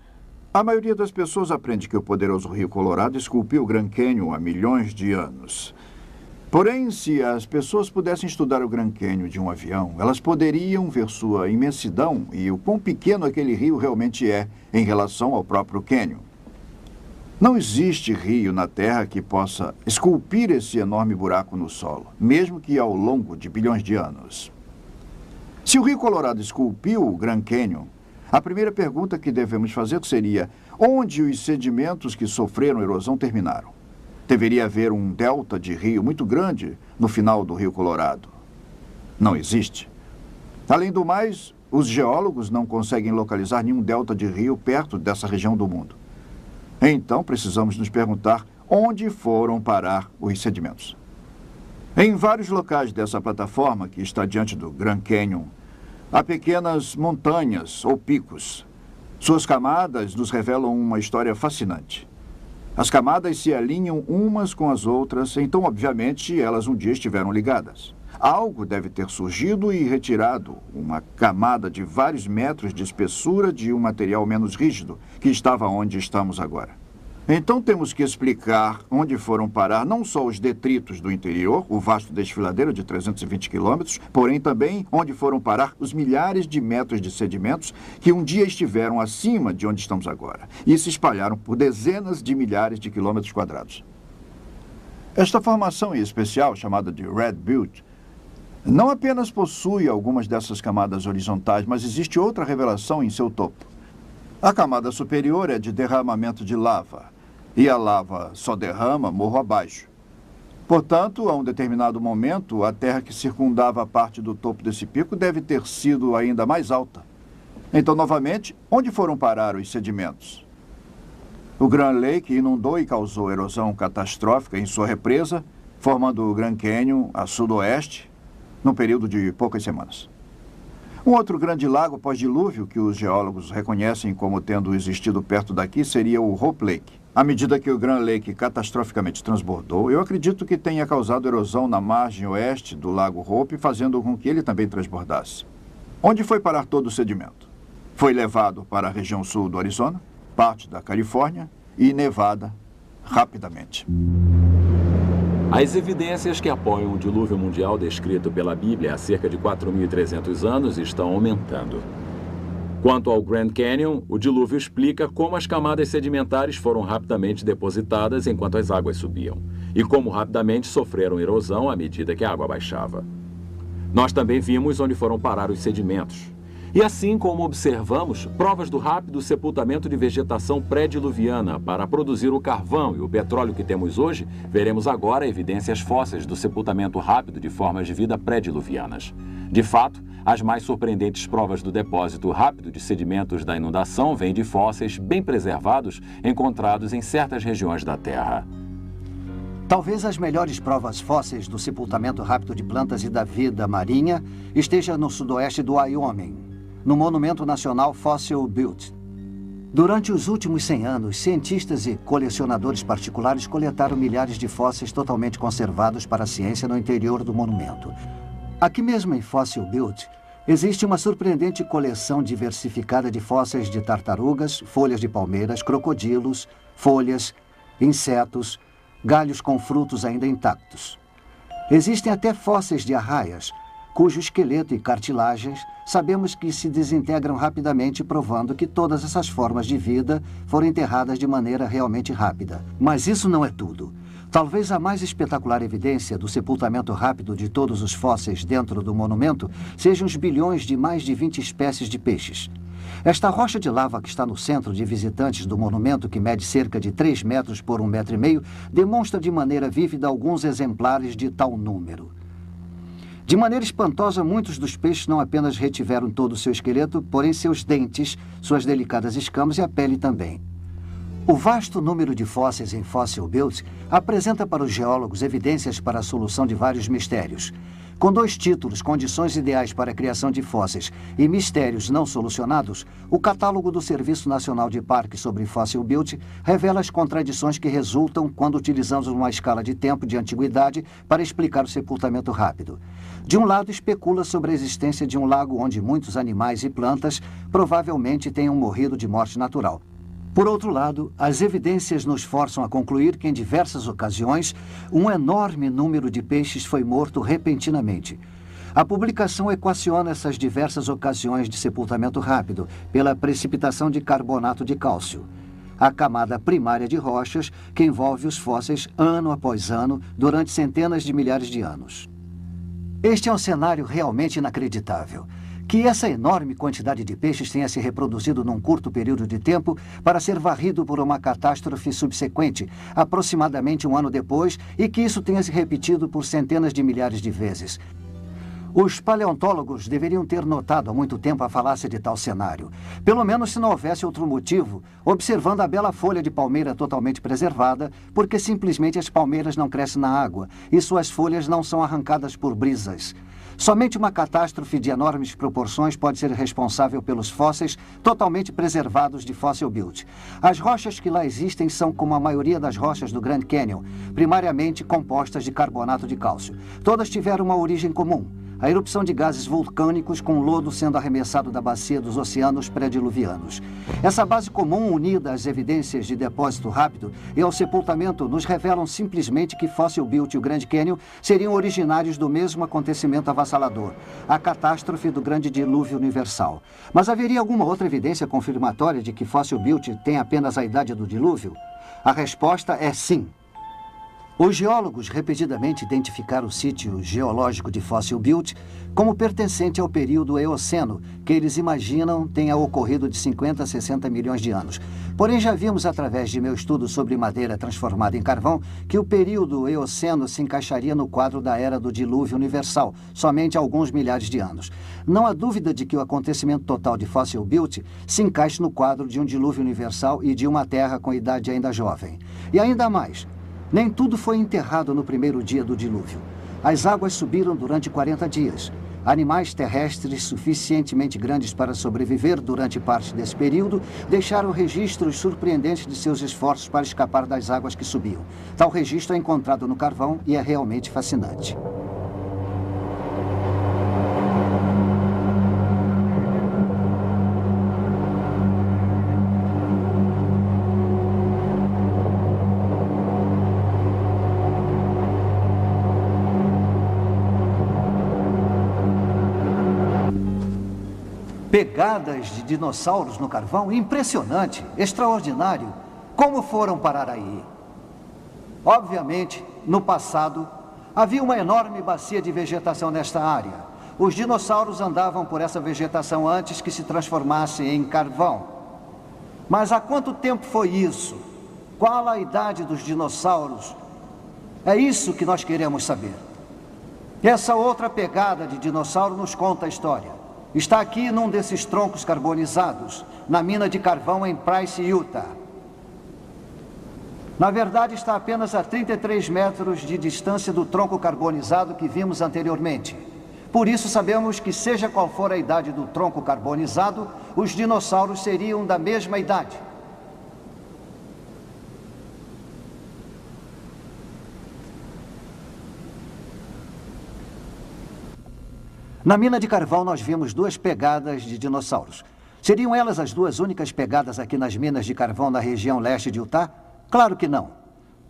A maioria das pessoas aprende que o poderoso Rio Colorado esculpiu o Grand Canyon há milhões de anos. Porém, se as pessoas pudessem estudar o Grand Canyon de um avião, elas poderiam ver sua imensidão e o quão pequeno aquele rio realmente é em relação ao próprio Canyon. Não existe rio na Terra que possa esculpir esse enorme buraco no solo, mesmo que ao longo de bilhões de anos. Se o Rio Colorado esculpiu o Grand Canyon, a primeira pergunta que devemos fazer seria: onde os sedimentos que sofreram erosão terminaram? Deveria haver um delta de rio muito grande no final do Rio Colorado. Não existe. Além do mais, os geólogos não conseguem localizar nenhum delta de rio perto dessa região do mundo. Então, precisamos nos perguntar onde foram parar os sedimentos. Em vários locais dessa plataforma, que está diante do Grand Canyon, há pequenas montanhas ou picos. Suas camadas nos revelam uma história fascinante. As camadas se alinham umas com as outras, então, obviamente, elas um dia estiveram ligadas. Algo deve ter surgido e retirado uma camada de vários metros de espessura de um material menos rígido que estava onde estamos agora. Então temos que explicar onde foram parar não só os detritos do interior, o vasto desfiladeiro de 320 quilômetros, porém também onde foram parar os milhares de metros de sedimentos que um dia estiveram acima de onde estamos agora e se espalharam por dezenas de milhares de quilômetros quadrados. Esta formação em especial, chamada de Red Butte, não apenas possui algumas dessas camadas horizontais, mas existe outra revelação em seu topo. A camada superior é de derramamento de lava, e a lava só derrama morro abaixo. Portanto, a um determinado momento, a terra que circundava a parte do topo desse pico deve ter sido ainda mais alta. Então, novamente, onde foram parar os sedimentos? O Grand Lake inundou e causou erosão catastrófica em sua represa, formando o Grand Canyon a sudoeste, num período de poucas semanas. Um outro grande lago pós-dilúvio que os geólogos reconhecem como tendo existido perto daqui seria o Hope Lake. À medida que o Grand Lake catastroficamente transbordou, eu acredito que tenha causado erosão na margem oeste do lago Hope, fazendo com que ele também transbordasse. Onde foi parar todo o sedimento? Foi levado para a região sul do Arizona, parte da Califórnia e Nevada rapidamente. As evidências que apoiam o dilúvio mundial descrito pela Bíblia há cerca de 4.300 anos estão aumentando. Quanto ao Grand Canyon, o dilúvio explica como as camadas sedimentares foram rapidamente depositadas enquanto as águas subiam, e como rapidamente sofreram erosão à medida que a água baixava. Nós também vimos onde foram parar os sedimentos. E assim como observamos provas do rápido sepultamento de vegetação pré-diluviana para produzir o carvão e o petróleo que temos hoje, veremos agora evidências fósseis do sepultamento rápido de formas de vida pré-diluvianas. De fato, as mais surpreendentes provas do depósito rápido de sedimentos da inundação vêm de fósseis bem preservados encontrados em certas regiões da Terra. Talvez as melhores provas fósseis do sepultamento rápido de plantas e da vida marinha esteja no sudoeste do Wyoming, no Monumento Nacional Fossil Butte. Durante os últimos 100 anos, cientistas e colecionadores particulares coletaram milhares de fósseis totalmente conservados para a ciência no interior do monumento. Aqui mesmo em Fossil Butte, existe uma surpreendente coleção diversificada de fósseis de tartarugas, folhas de palmeiras, crocodilos, folhas, insetos, galhos com frutos ainda intactos. Existem até fósseis de arraias, cujo esqueleto e cartilagens sabemos que se desintegram rapidamente, provando que todas essas formas de vida foram enterradas de maneira realmente rápida. Mas isso não é tudo. Talvez a mais espetacular evidência do sepultamento rápido de todos os fósseis dentro do monumento sejam os bilhões de mais de 20 espécies de peixes. Esta rocha de lava que está no centro de visitantes do monumento, que mede cerca de 3 metros por 1,5 metros, demonstra de maneira vívida alguns exemplares de tal número. De maneira espantosa, muitos dos peixes não apenas retiveram todo o seu esqueleto, porém seus dentes, suas delicadas escamas e a pele também. O vasto número de fósseis em Fossil Butte apresenta para os geólogos evidências para a solução de vários mistérios. Com 2 títulos, Condições Ideais para a Criação de Fósseis e Mistérios Não Solucionados, o catálogo do Serviço Nacional de Parques sobre Fossil Butte revela as contradições que resultam quando utilizamos uma escala de tempo de antiguidade para explicar o sepultamento rápido. De um lado, especula sobre a existência de um lago onde muitos animais e plantas provavelmente tenham morrido de morte natural. Por outro lado, as evidências nos forçam a concluir que, em diversas ocasiões, um enorme número de peixes foi morto repentinamente. A publicação equaciona essas diversas ocasiões de sepultamento rápido pela precipitação de carbonato de cálcio. a camada primária de rochas que envolve os fósseis ano após ano durante centenas de milhares de anos. Este é um cenário realmente inacreditável. Que essa enorme quantidade de peixes tenha se reproduzido num curto período de tempo para ser varrido por uma catástrofe subsequente, aproximadamente um ano depois, e que isso tenha se repetido por centenas de milhares de vezes. Os paleontólogos deveriam ter notado há muito tempo a falácia de tal cenário. Pelo menos se não houvesse outro motivo, observando a bela folha de palmeira totalmente preservada, porque simplesmente as palmeiras não crescem na água e suas folhas não são arrancadas por brisas. Somente uma catástrofe de enormes proporções pode ser responsável pelos fósseis totalmente preservados de Fossil Butte. As rochas que lá existem são como a maioria das rochas do Grand Canyon, primariamente compostas de carbonato de cálcio. Todas tiveram uma origem comum: a erupção de gases vulcânicos com lodo sendo arremessado da bacia dos oceanos pré-diluvianos. Essa base comum, unida às evidências de depósito rápido e ao sepultamento, nos revelam simplesmente que Fossil Butte e o Grand Canyon seriam originários do mesmo acontecimento avassalador, a catástrofe do Grande Dilúvio Universal. Mas haveria alguma outra evidência confirmatória de que Fossil Butte tem apenas a idade do dilúvio? A resposta é sim. Os geólogos repetidamente identificaram o sítio geológico de Fossil Butte como pertencente ao período Eoceno, que eles imaginam tenha ocorrido de 50 a 60 milhões de anos. Porém, já vimos através de meu estudo sobre madeira transformada em carvão que o período Eoceno se encaixaria no quadro da Era do Dilúvio Universal, somente há alguns milhares de anos. Não há dúvida de que o acontecimento total de Fossil Butte se encaixe no quadro de um dilúvio universal e de uma Terra com idade ainda jovem. E ainda mais, nem tudo foi enterrado no primeiro dia do dilúvio. As águas subiram durante 40 dias. Animais terrestres suficientemente grandes para sobreviver durante parte desse período deixaram registros surpreendentes de seus esforços para escapar das águas que subiam. Tal registro é encontrado no carvão e é realmente fascinante. Pegadas de dinossauros no carvão? Impressionante, extraordinário. Como foram parar aí? Obviamente, no passado, havia uma enorme bacia de vegetação nesta área. Os dinossauros andavam por essa vegetação antes que se transformasse em carvão. Mas há quanto tempo foi isso? Qual a idade dos dinossauros? É isso que nós queremos saber. Essa outra pegada de dinossauro nos conta a história. Está aqui num desses troncos carbonizados, na mina de carvão em Price, Utah. Na verdade, está apenas a 33 metros de distância do tronco carbonizado que vimos anteriormente. Por isso, sabemos que, seja qual for a idade do tronco carbonizado, os dinossauros seriam da mesma idade. Na mina de carvão, nós vimos duas pegadas de dinossauros. Seriam elas as duas únicas pegadas aqui nas minas de carvão na região leste de Utah? Claro que não.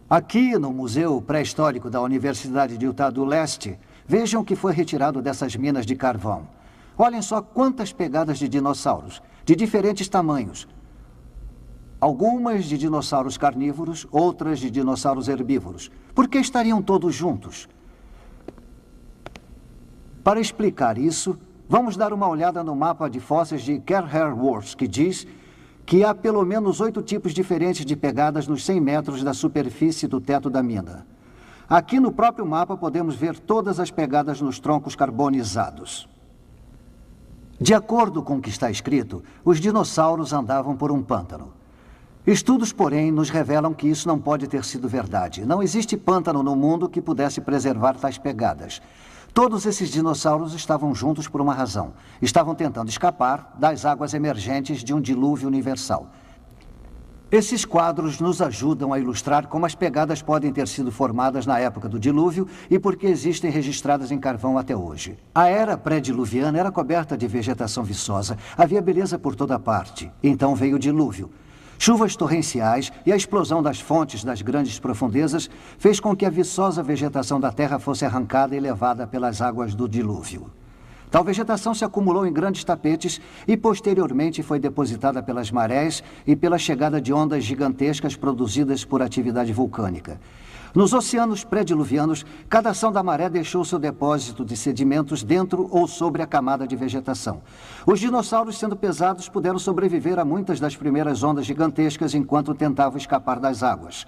Aqui, no Museu Pré-Histórico da Universidade de Utah do Leste, vejam o que foi retirado dessas minas de carvão. Olhem só quantas pegadas de dinossauros, de diferentes tamanhos. Algumas de dinossauros carnívoros, outras de dinossauros herbívoros. Por que estariam todos juntos? Para explicar isso, vamos dar uma olhada no mapa de fósseis de Kerr-Worth, que diz que há pelo menos 8 tipos diferentes de pegadas nos 100 metros da superfície do teto da mina. Aqui no próprio mapa podemos ver todas as pegadas nos troncos carbonizados. De acordo com o que está escrito, os dinossauros andavam por um pântano. Estudos, porém, nos revelam que isso não pode ter sido verdade. Não existe pântano no mundo que pudesse preservar tais pegadas. Todos esses dinossauros estavam juntos por uma razão. Estavam tentando escapar das águas emergentes de um dilúvio universal. Esses quadros nos ajudam a ilustrar como as pegadas podem ter sido formadas na época do dilúvio e por que existem registradas em carvão até hoje. A era pré-diluviana era coberta de vegetação viçosa. Havia beleza por toda parte. Então veio o dilúvio. Chuvas torrenciais e a explosão das fontes das grandes profundezas fez com que a viçosa vegetação da Terra fosse arrancada e levada pelas águas do dilúvio. Tal vegetação se acumulou em grandes tapetes e posteriormente foi depositada pelas marés e pela chegada de ondas gigantescas produzidas por atividade vulcânica. Nos oceanos pré-diluvianos, cada ação da maré deixou seu depósito de sedimentos dentro ou sobre a camada de vegetação. Os dinossauros, sendo pesados, puderam sobreviver a muitas das primeiras ondas gigantescas enquanto tentavam escapar das águas.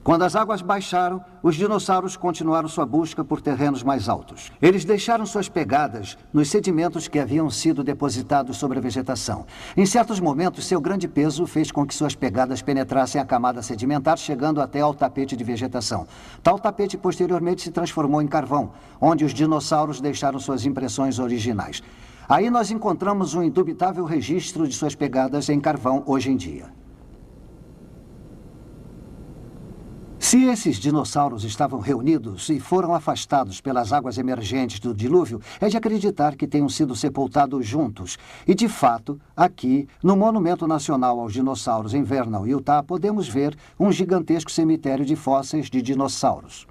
Quando as águas baixaram, os dinossauros continuaram sua busca por terrenos mais altos. Eles deixaram suas pegadas nos sedimentos que haviam sido depositados sobre a vegetação. Em certos momentos, seu grande peso fez com que suas pegadas penetrassem a camada sedimentar, chegando até ao tapete de vegetação. Tal tapete posteriormente se transformou em carvão, onde os dinossauros deixaram suas impressões originais. Aí nós encontramos um indubitável registro de suas pegadas em carvão hoje em dia. Se esses dinossauros estavam reunidos e foram afastados pelas águas emergentes do dilúvio, é de acreditar que tenham sido sepultados juntos. E, de fato, aqui, no Monumento Nacional aos Dinossauros em Vernal, Utah, podemos ver um gigantesco cemitério de fósseis de dinossauros.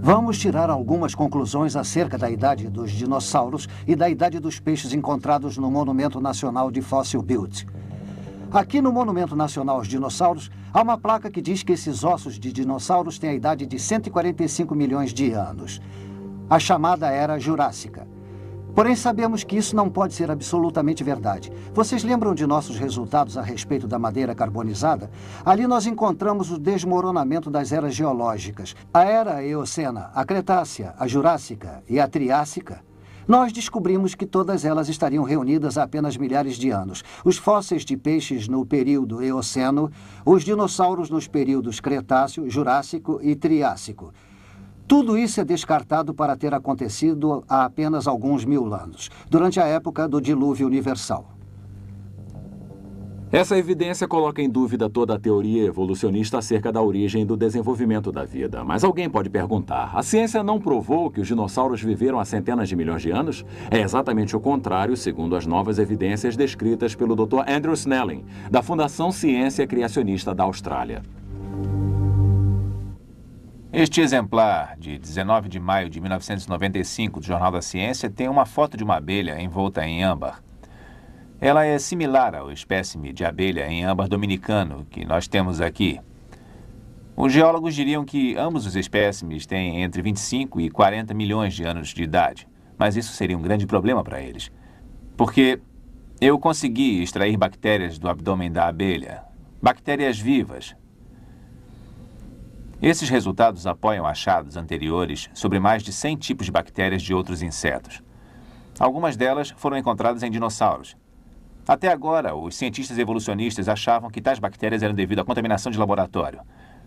Vamos tirar algumas conclusões acerca da idade dos dinossauros e da idade dos peixes encontrados no Monumento Nacional de Fossil Butte. Aqui no Monumento Nacional aos Dinossauros, há uma placa que diz que esses ossos de dinossauros têm a idade de 145 milhões de anos, a chamada Era Jurássica. Porém, sabemos que isso não pode ser absolutamente verdade. Vocês lembram de nossos resultados a respeito da madeira carbonizada? Ali nós encontramos o desmoronamento das eras geológicas. A Era Eocena, a Cretácea, a Jurássica e a Triássica. Nós descobrimos que todas elas estariam reunidas há apenas milhares de anos. Os fósseis de peixes no período Eoceno, os dinossauros nos períodos Cretáceo, Jurássico e Triássico. Tudo isso é descartado para ter acontecido há apenas alguns mil anos, durante a época do dilúvio universal. Essa evidência coloca em dúvida toda a teoria evolucionista acerca da origem e do desenvolvimento da vida. Mas alguém pode perguntar, a ciência não provou que os dinossauros viveram há centenas de milhões de anos? É exatamente o contrário, segundo as novas evidências descritas pelo Dr. Andrew Snelling, da Fundação Ciência Criacionista da Austrália. Este exemplar, de 19 de maio de 1995, do Jornal da Ciência, tem uma foto de uma abelha envolta em âmbar. Ela é similar ao espécime de abelha em âmbar dominicano que nós temos aqui. Os geólogos diriam que ambos os espécimes têm entre 25 e 40 milhões de anos de idade, mas isso seria um grande problema para eles, porque eu consegui extrair bactérias do abdômen da abelha, bactérias vivas. Esses resultados apoiam achados anteriores sobre mais de 100 tipos de bactérias de outros insetos. Algumas delas foram encontradas em dinossauros. Até agora, os cientistas evolucionistas achavam que tais bactérias eram devido à contaminação de laboratório.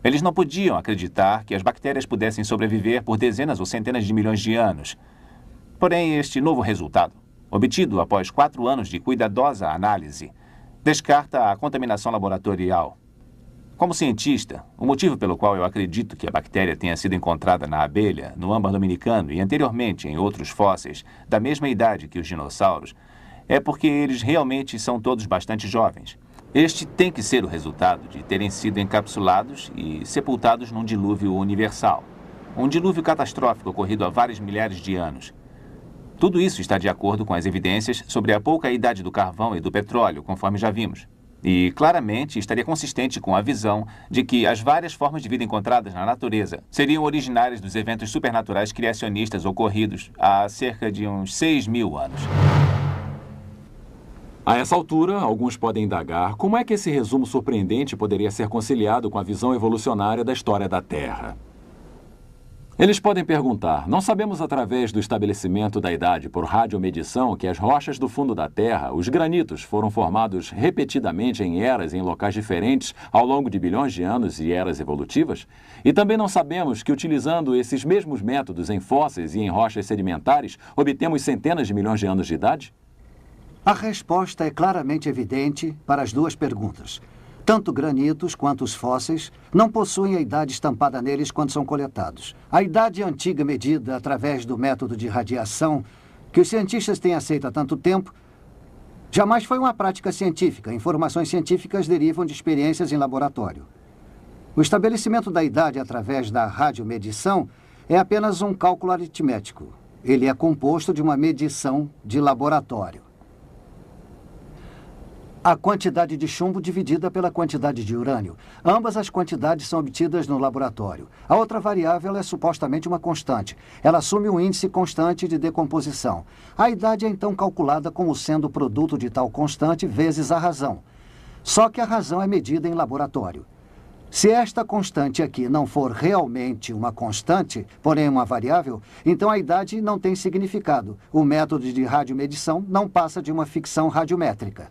Eles não podiam acreditar que as bactérias pudessem sobreviver por dezenas ou centenas de milhões de anos. Porém, este novo resultado, obtido após 4 anos de cuidadosa análise, descarta a contaminação laboratorial. Como cientista, o motivo pelo qual eu acredito que a bactéria tenha sido encontrada na abelha, no âmbar dominicano e anteriormente em outros fósseis da mesma idade que os dinossauros, é porque eles realmente são todos bastante jovens. Este tem que ser o resultado de terem sido encapsulados e sepultados num dilúvio universal. Um dilúvio catastrófico ocorrido há vários milhares de anos. Tudo isso está de acordo com as evidências sobre a pouca idade do carvão e do petróleo, conforme já vimos. E, claramente, estaria consistente com a visão de que as várias formas de vida encontradas na natureza seriam originárias dos eventos supernaturais criacionistas ocorridos há cerca de uns 6.000 anos. A essa altura, alguns podem indagar como é que esse resumo surpreendente poderia ser conciliado com a visão evolucionária da história da Terra. Eles podem perguntar, não sabemos através do estabelecimento da idade por radiomedição que as rochas do fundo da Terra, os granitos, foram formados repetidamente em eras em locais diferentes ao longo de bilhões de anos e eras evolutivas? E também não sabemos que utilizando esses mesmos métodos em fósseis e em rochas sedimentares, obtemos centenas de milhões de anos de idade? A resposta é claramente evidente para as duas perguntas. Tanto granitos quanto os fósseis não possuem a idade estampada neles quando são coletados. A idade antiga medida através do método de radiação, que os cientistas têm aceito há tanto tempo, jamais foi uma prática científica. Informações científicas derivam de experiências em laboratório. O estabelecimento da idade através da radiomedição é apenas um cálculo aritmético. Ele é composto de uma medição de laboratório. A quantidade de chumbo dividida pela quantidade de urânio. Ambas as quantidades são obtidas no laboratório. A outra variável é supostamente uma constante. Ela assume um índice constante de decomposição. A idade é então calculada como sendo o produto de tal constante vezes a razão. Só que a razão é medida em laboratório. Se esta constante aqui não for realmente uma constante, porém uma variável, então a idade não tem significado. O método de radiomedição não passa de uma ficção radiométrica.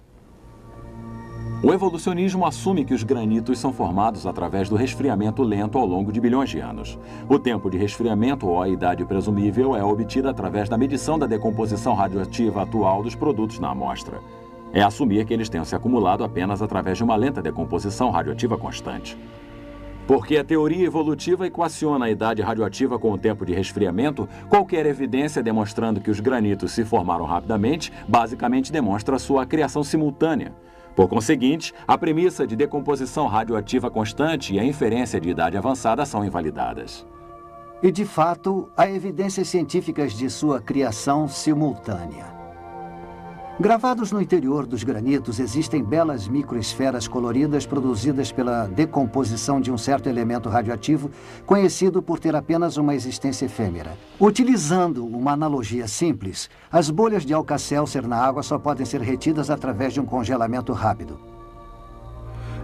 O evolucionismo assume que os granitos são formados através do resfriamento lento ao longo de bilhões de anos. O tempo de resfriamento ou a idade presumível é obtida através da medição da decomposição radioativa atual dos produtos na amostra. É assumir que eles tenham se acumulado apenas através de uma lenta decomposição radioativa constante. Porque a teoria evolutiva equaciona a idade radioativa com o tempo de resfriamento, qualquer evidência demonstrando que os granitos se formaram rapidamente, basicamente demonstra sua criação simultânea. Por conseguinte, a premissa de decomposição radioativa constante e a inferência de idade avançada são invalidadas. E, de fato, há evidências científicas de sua criação simultânea. Gravados no interior dos granitos existem belas microesferas coloridas produzidas pela decomposição de um certo elemento radioativo conhecido por ter apenas uma existência efêmera. Utilizando uma analogia simples, as bolhas de Alka-Seltzer na água só podem ser retidas através de um congelamento rápido.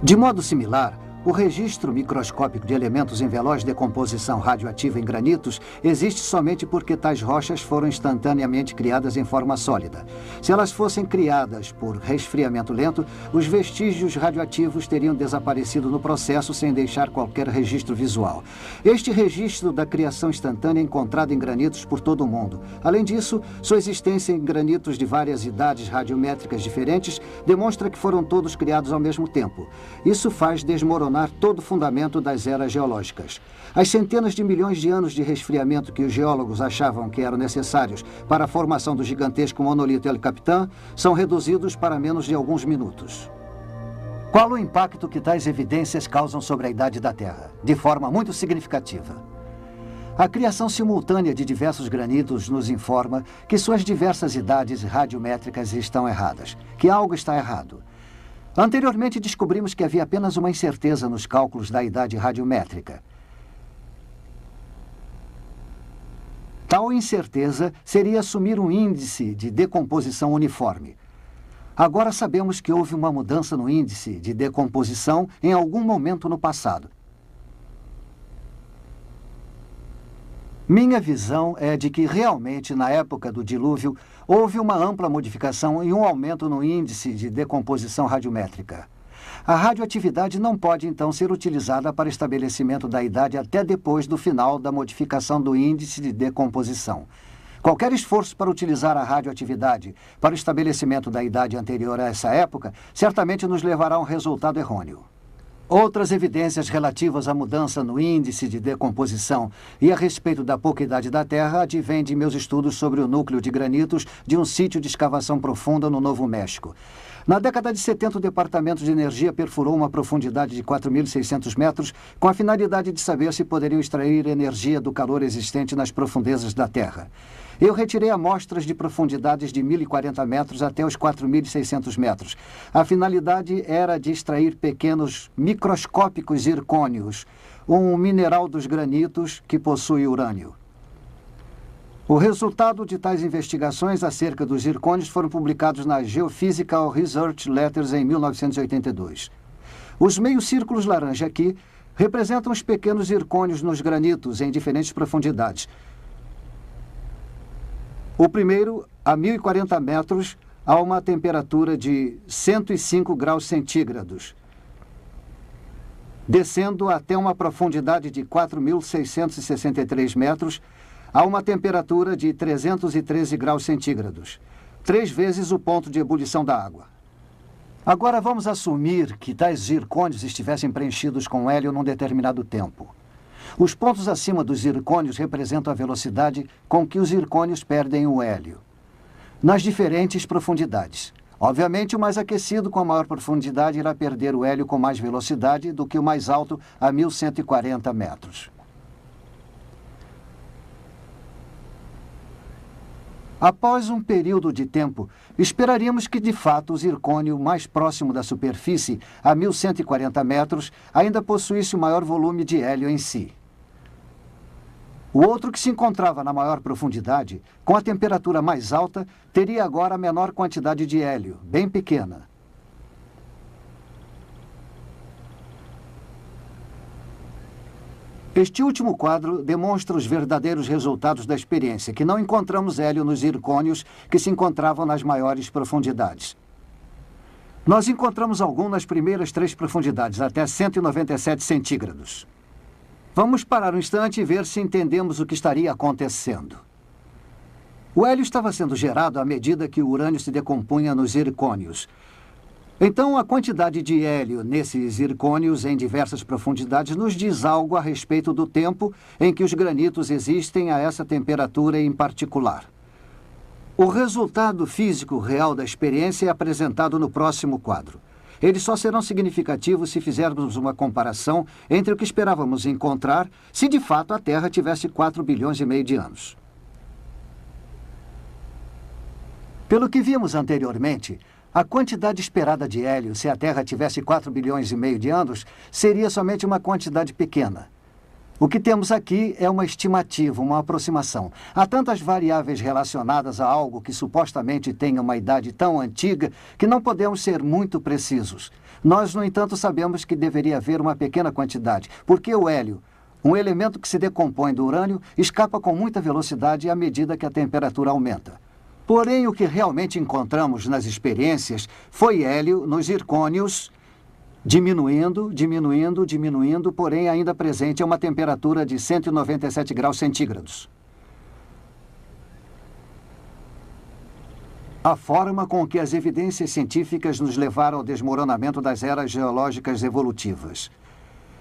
De modo similar, o registro microscópico de elementos em veloz decomposição radioativa em granitos existe somente porque tais rochas foram instantaneamente criadas em forma sólida. Se elas fossem criadas por resfriamento lento, os vestígios radioativos teriam desaparecido no processo sem deixar qualquer registro visual. Este registro da criação instantânea é encontrado em granitos por todo o mundo. Além disso, sua existência em granitos de várias idades radiométricas diferentes demonstra que foram todos criados ao mesmo tempo. Isso faz desmoronar todo o fundamento das eras geológicas. As centenas de milhões de anos de resfriamento que os geólogos achavam que eram necessários para a formação do gigantesco monolito El Capitan são reduzidos para menos de alguns minutos. Qual o impacto que tais evidências causam sobre a idade da Terra? De forma muito significativa. A criação simultânea de diversos granitos nos informa que suas diversas idades radiométricas estão erradas, que algo está errado. Anteriormente, descobrimos que havia apenas uma incerteza nos cálculos da idade radiométrica. Tal incerteza seria assumir um índice de decomposição uniforme. Agora sabemos que houve uma mudança no índice de decomposição em algum momento no passado. Minha visão é de que realmente, na época do dilúvio, houve uma ampla modificação e um aumento no índice de decomposição radiométrica. A radioatividade não pode, então, ser utilizada para estabelecimento da idade até depois do final da modificação do índice de decomposição. Qualquer esforço para utilizar a radioatividade para o estabelecimento da idade anterior a essa época certamente nos levará a um resultado errôneo. Outras evidências relativas à mudança no índice de decomposição e a respeito da pouca idade da Terra advêm de meus estudos sobre o núcleo de granitos de um sítio de escavação profunda no Novo México. Na década de 70, o Departamento de Energia perfurou uma profundidade de 4.600 metros com a finalidade de saber se poderiam extrair energia do calor existente nas profundezas da Terra. Eu retirei amostras de profundidades de 1.040 metros até os 4.600 metros. A finalidade era de extrair pequenos microscópicos zircônios, um mineral dos granitos que possui urânio. O resultado de tais investigações acerca dos zircônios foram publicados na Geophysical Research Letters em 1982. Os meios círculos laranja aqui representam os pequenos zircônios nos granitos em diferentes profundidades. O primeiro, a 1.040 metros, a uma temperatura de 105 graus centígrados, descendo até uma profundidade de 4.663 metros, a uma temperatura de 313 graus centígrados, 3 vezes o ponto de ebulição da água. Agora vamos assumir que tais zircônios estivessem preenchidos com hélio num determinado tempo. Os pontos acima dos zircônios representam a velocidade com que os zircônios perdem o hélio, nas diferentes profundidades. Obviamente, o mais aquecido com a maior profundidade irá perder o hélio com mais velocidade do que o mais alto a 1.140 metros. Após um período de tempo, esperaríamos que, de fato, o zircônio mais próximo da superfície, a 1.140 metros, ainda possuísse o maior volume de hélio em si. O outro, que se encontrava na maior profundidade, com a temperatura mais alta, teria agora a menor quantidade de hélio, bem pequena. Este último quadro demonstra os verdadeiros resultados da experiência, que não encontramos hélio nos zircônios que se encontravam nas maiores profundidades. Nós encontramos algum nas primeiras 3 profundidades, até 197 centígrados. Vamos parar um instante e ver se entendemos o que estaria acontecendo. O hélio estava sendo gerado à medida que o urânio se decompunha nos zircônios. Então, a quantidade de hélio nesses zircônios em diversas profundidades nos diz algo a respeito do tempo em que os granitos existem a essa temperatura em particular. O resultado físico real da experiência é apresentado no próximo quadro. Eles só serão significativos se fizermos uma comparação entre o que esperávamos encontrar se de fato a Terra tivesse 4 bilhões e meio de anos. Pelo que vimos anteriormente, a quantidade esperada de hélio, se a Terra tivesse 4 bilhões e meio de anos, seria somente uma quantidade pequena. O que temos aqui é uma estimativa, uma aproximação. Há tantas variáveis relacionadas a algo que supostamente tenha uma idade tão antiga que não podemos ser muito precisos. Nós, no entanto, sabemos que deveria haver uma pequena quantidade, porque o hélio, um elemento que se decompõe do urânio, escapa com muita velocidade à medida que a temperatura aumenta. Porém, o que realmente encontramos nas experiências foi hélio nos zircônios diminuindo, porém ainda presente a uma temperatura de 197 graus centígrados. A forma com que as evidências científicas nos levaram ao desmoronamento das eras geológicas evolutivas.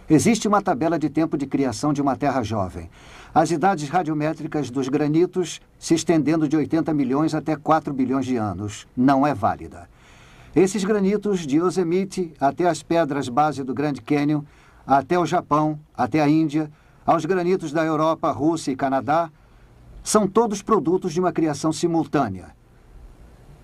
Existe uma tabela de tempo de criação de uma Terra jovem. As idades radiométricas dos granitos se estendendo de 80 milhões até 4 bilhões de anos. Não é válida. Esses granitos de Yosemite até as pedras base do Grand Canyon, até o Japão, até a Índia, aos granitos da Europa, Rússia e Canadá, são todos produtos de uma criação simultânea.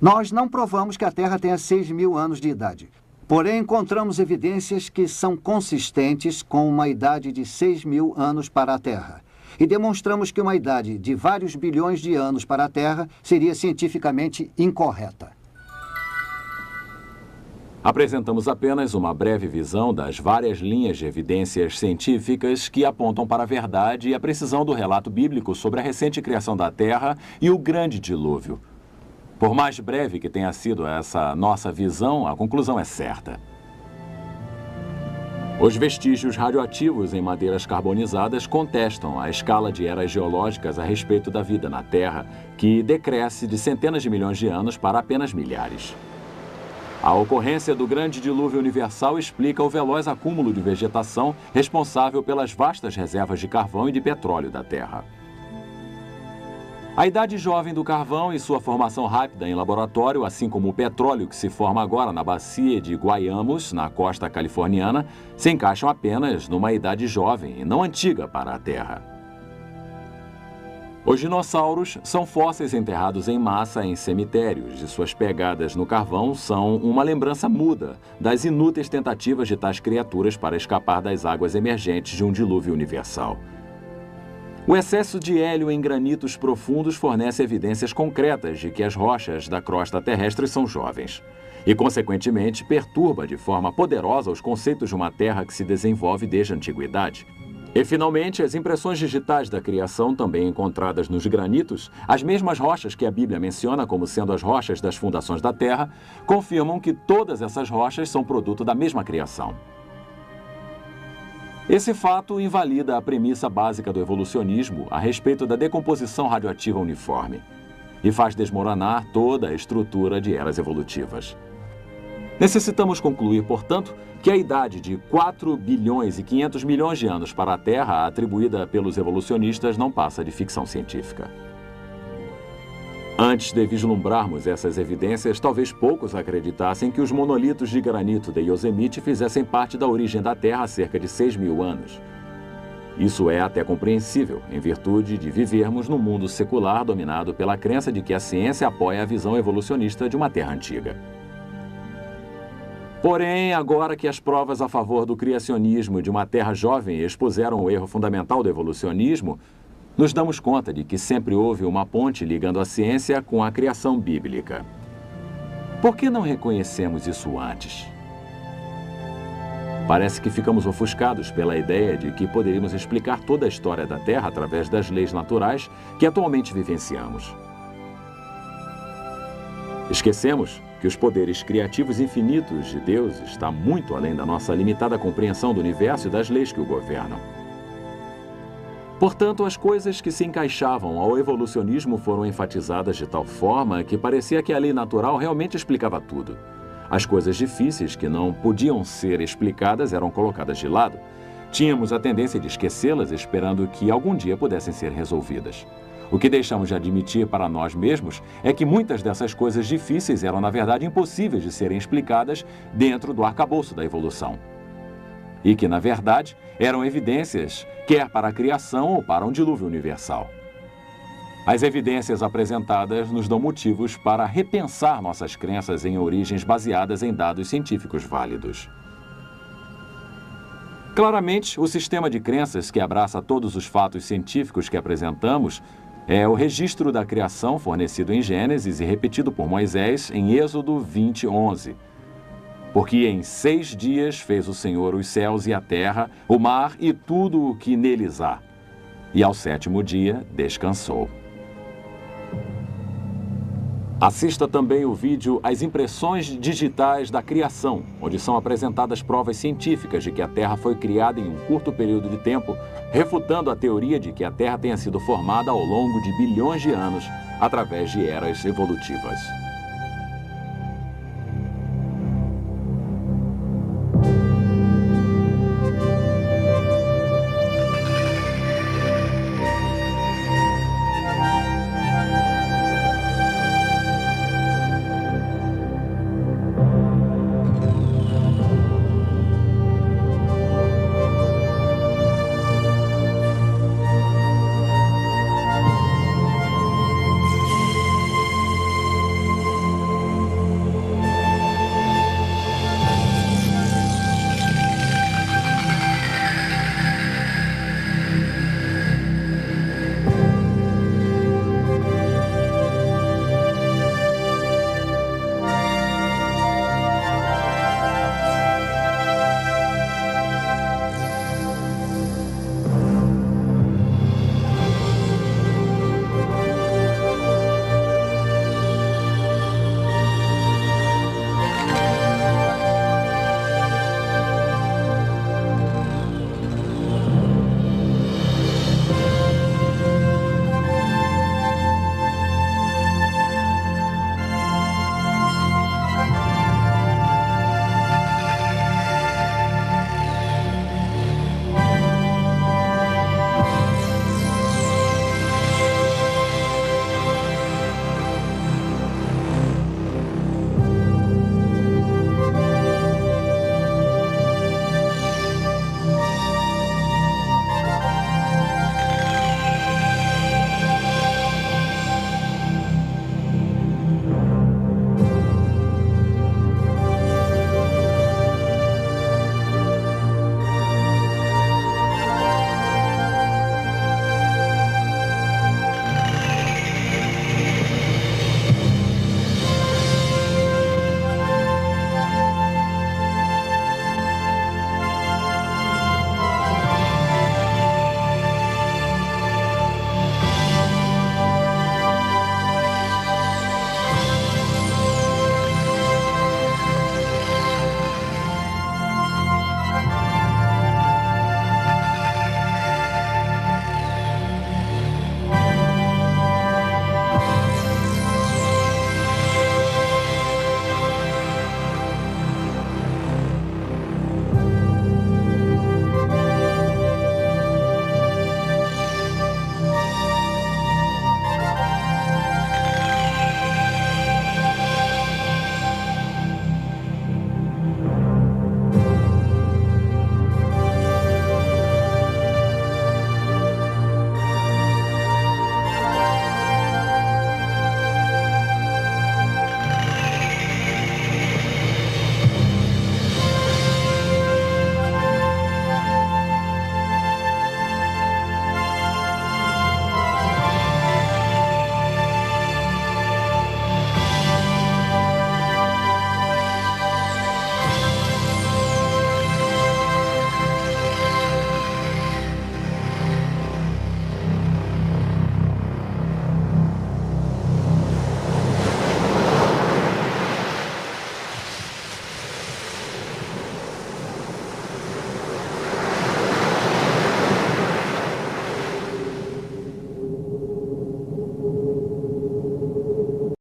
Nós não provamos que a Terra tenha 6.000 anos de idade. Porém, encontramos evidências que são consistentes com uma idade de 6.000 anos para a Terra. E demonstramos que uma idade de vários bilhões de anos para a Terra seria cientificamente incorreta. Apresentamos apenas uma breve visão das várias linhas de evidências científicas que apontam para a verdade e a precisão do relato bíblico sobre a recente criação da Terra e o grande dilúvio. Por mais breve que tenha sido essa nossa visão, a conclusão é certa. Os vestígios radioativos em madeiras carbonizadas contestam a escala de eras geológicas a respeito da vida na Terra, que decresce de centenas de milhões de anos para apenas milhares. A ocorrência do grande dilúvio universal explica o veloz acúmulo de vegetação responsável pelas vastas reservas de carvão e de petróleo da Terra. A idade jovem do carvão e sua formação rápida em laboratório, assim como o petróleo que se forma agora na bacia de Guayamos, na costa californiana, se encaixam apenas numa idade jovem e não antiga para a Terra. Os dinossauros são fósseis enterrados em massa em cemitérios e suas pegadas no carvão são uma lembrança muda das inúteis tentativas de tais criaturas para escapar das águas emergentes de um dilúvio universal. O excesso de hélio em granitos profundos fornece evidências concretas de que as rochas da crosta terrestre são jovens e, consequentemente, perturba de forma poderosa os conceitos de uma Terra que se desenvolve desde a antiguidade. E, finalmente, as impressões digitais da criação, também encontradas nos granitos, as mesmas rochas que a Bíblia menciona como sendo as rochas das fundações da Terra, confirmam que todas essas rochas são produto da mesma criação. Esse fato invalida a premissa básica do evolucionismo a respeito da decomposição radioativa uniforme e faz desmoronar toda a estrutura de eras evolutivas. Necessitamos concluir, portanto, que a idade de 4 bilhões e 500 milhões de anos para a Terra, atribuída pelos evolucionistas, não passa de ficção científica. Antes de vislumbrarmos essas evidências, talvez poucos acreditassem que os monolitos de granito de Yosemite fizessem parte da origem da Terra há cerca de 6.000 anos. Isso é até compreensível, em virtude de vivermos num mundo secular dominado pela crença de que a ciência apoia a visão evolucionista de uma Terra antiga. Porém, agora que as provas a favor do criacionismo de uma Terra jovem expuseram o erro fundamental do evolucionismo, nos damos conta de que sempre houve uma ponte ligando a ciência com a criação bíblica. Por que não reconhecemos isso antes? Parece que ficamos ofuscados pela ideia de que poderíamos explicar toda a história da Terra através das leis naturais que atualmente vivenciamos. Esquecemos que os poderes criativos infinitos de Deus estão muito além da nossa limitada compreensão do universo e das leis que o governam. Portanto, as coisas que se encaixavam ao evolucionismo foram enfatizadas de tal forma que parecia que a lei natural realmente explicava tudo. As coisas difíceis que não podiam ser explicadas eram colocadas de lado. Tínhamos a tendência de esquecê-las, esperando que algum dia pudessem ser resolvidas. O que deixamos de admitir para nós mesmos é que muitas dessas coisas difíceis eram, na verdade, impossíveis de serem explicadas dentro do arcabouço da evolução. E que, na verdade, eram evidências, quer para a criação ou para um dilúvio universal. As evidências apresentadas nos dão motivos para repensar nossas crenças em origens baseadas em dados científicos válidos. Claramente, o sistema de crenças que abraça todos os fatos científicos que apresentamos é o registro da criação fornecido em Gênesis e repetido por Moisés em Êxodo 20:11. Porque em 6 dias fez o Senhor os céus e a terra, o mar e tudo o que neles há. E ao 7º dia descansou. Assista também o vídeo As Impressões Digitais da Criação, onde são apresentadas provas científicas de que a Terra foi criada em um curto período de tempo, refutando a teoria de que a Terra tenha sido formada ao longo de bilhões de anos através de eras evolutivas.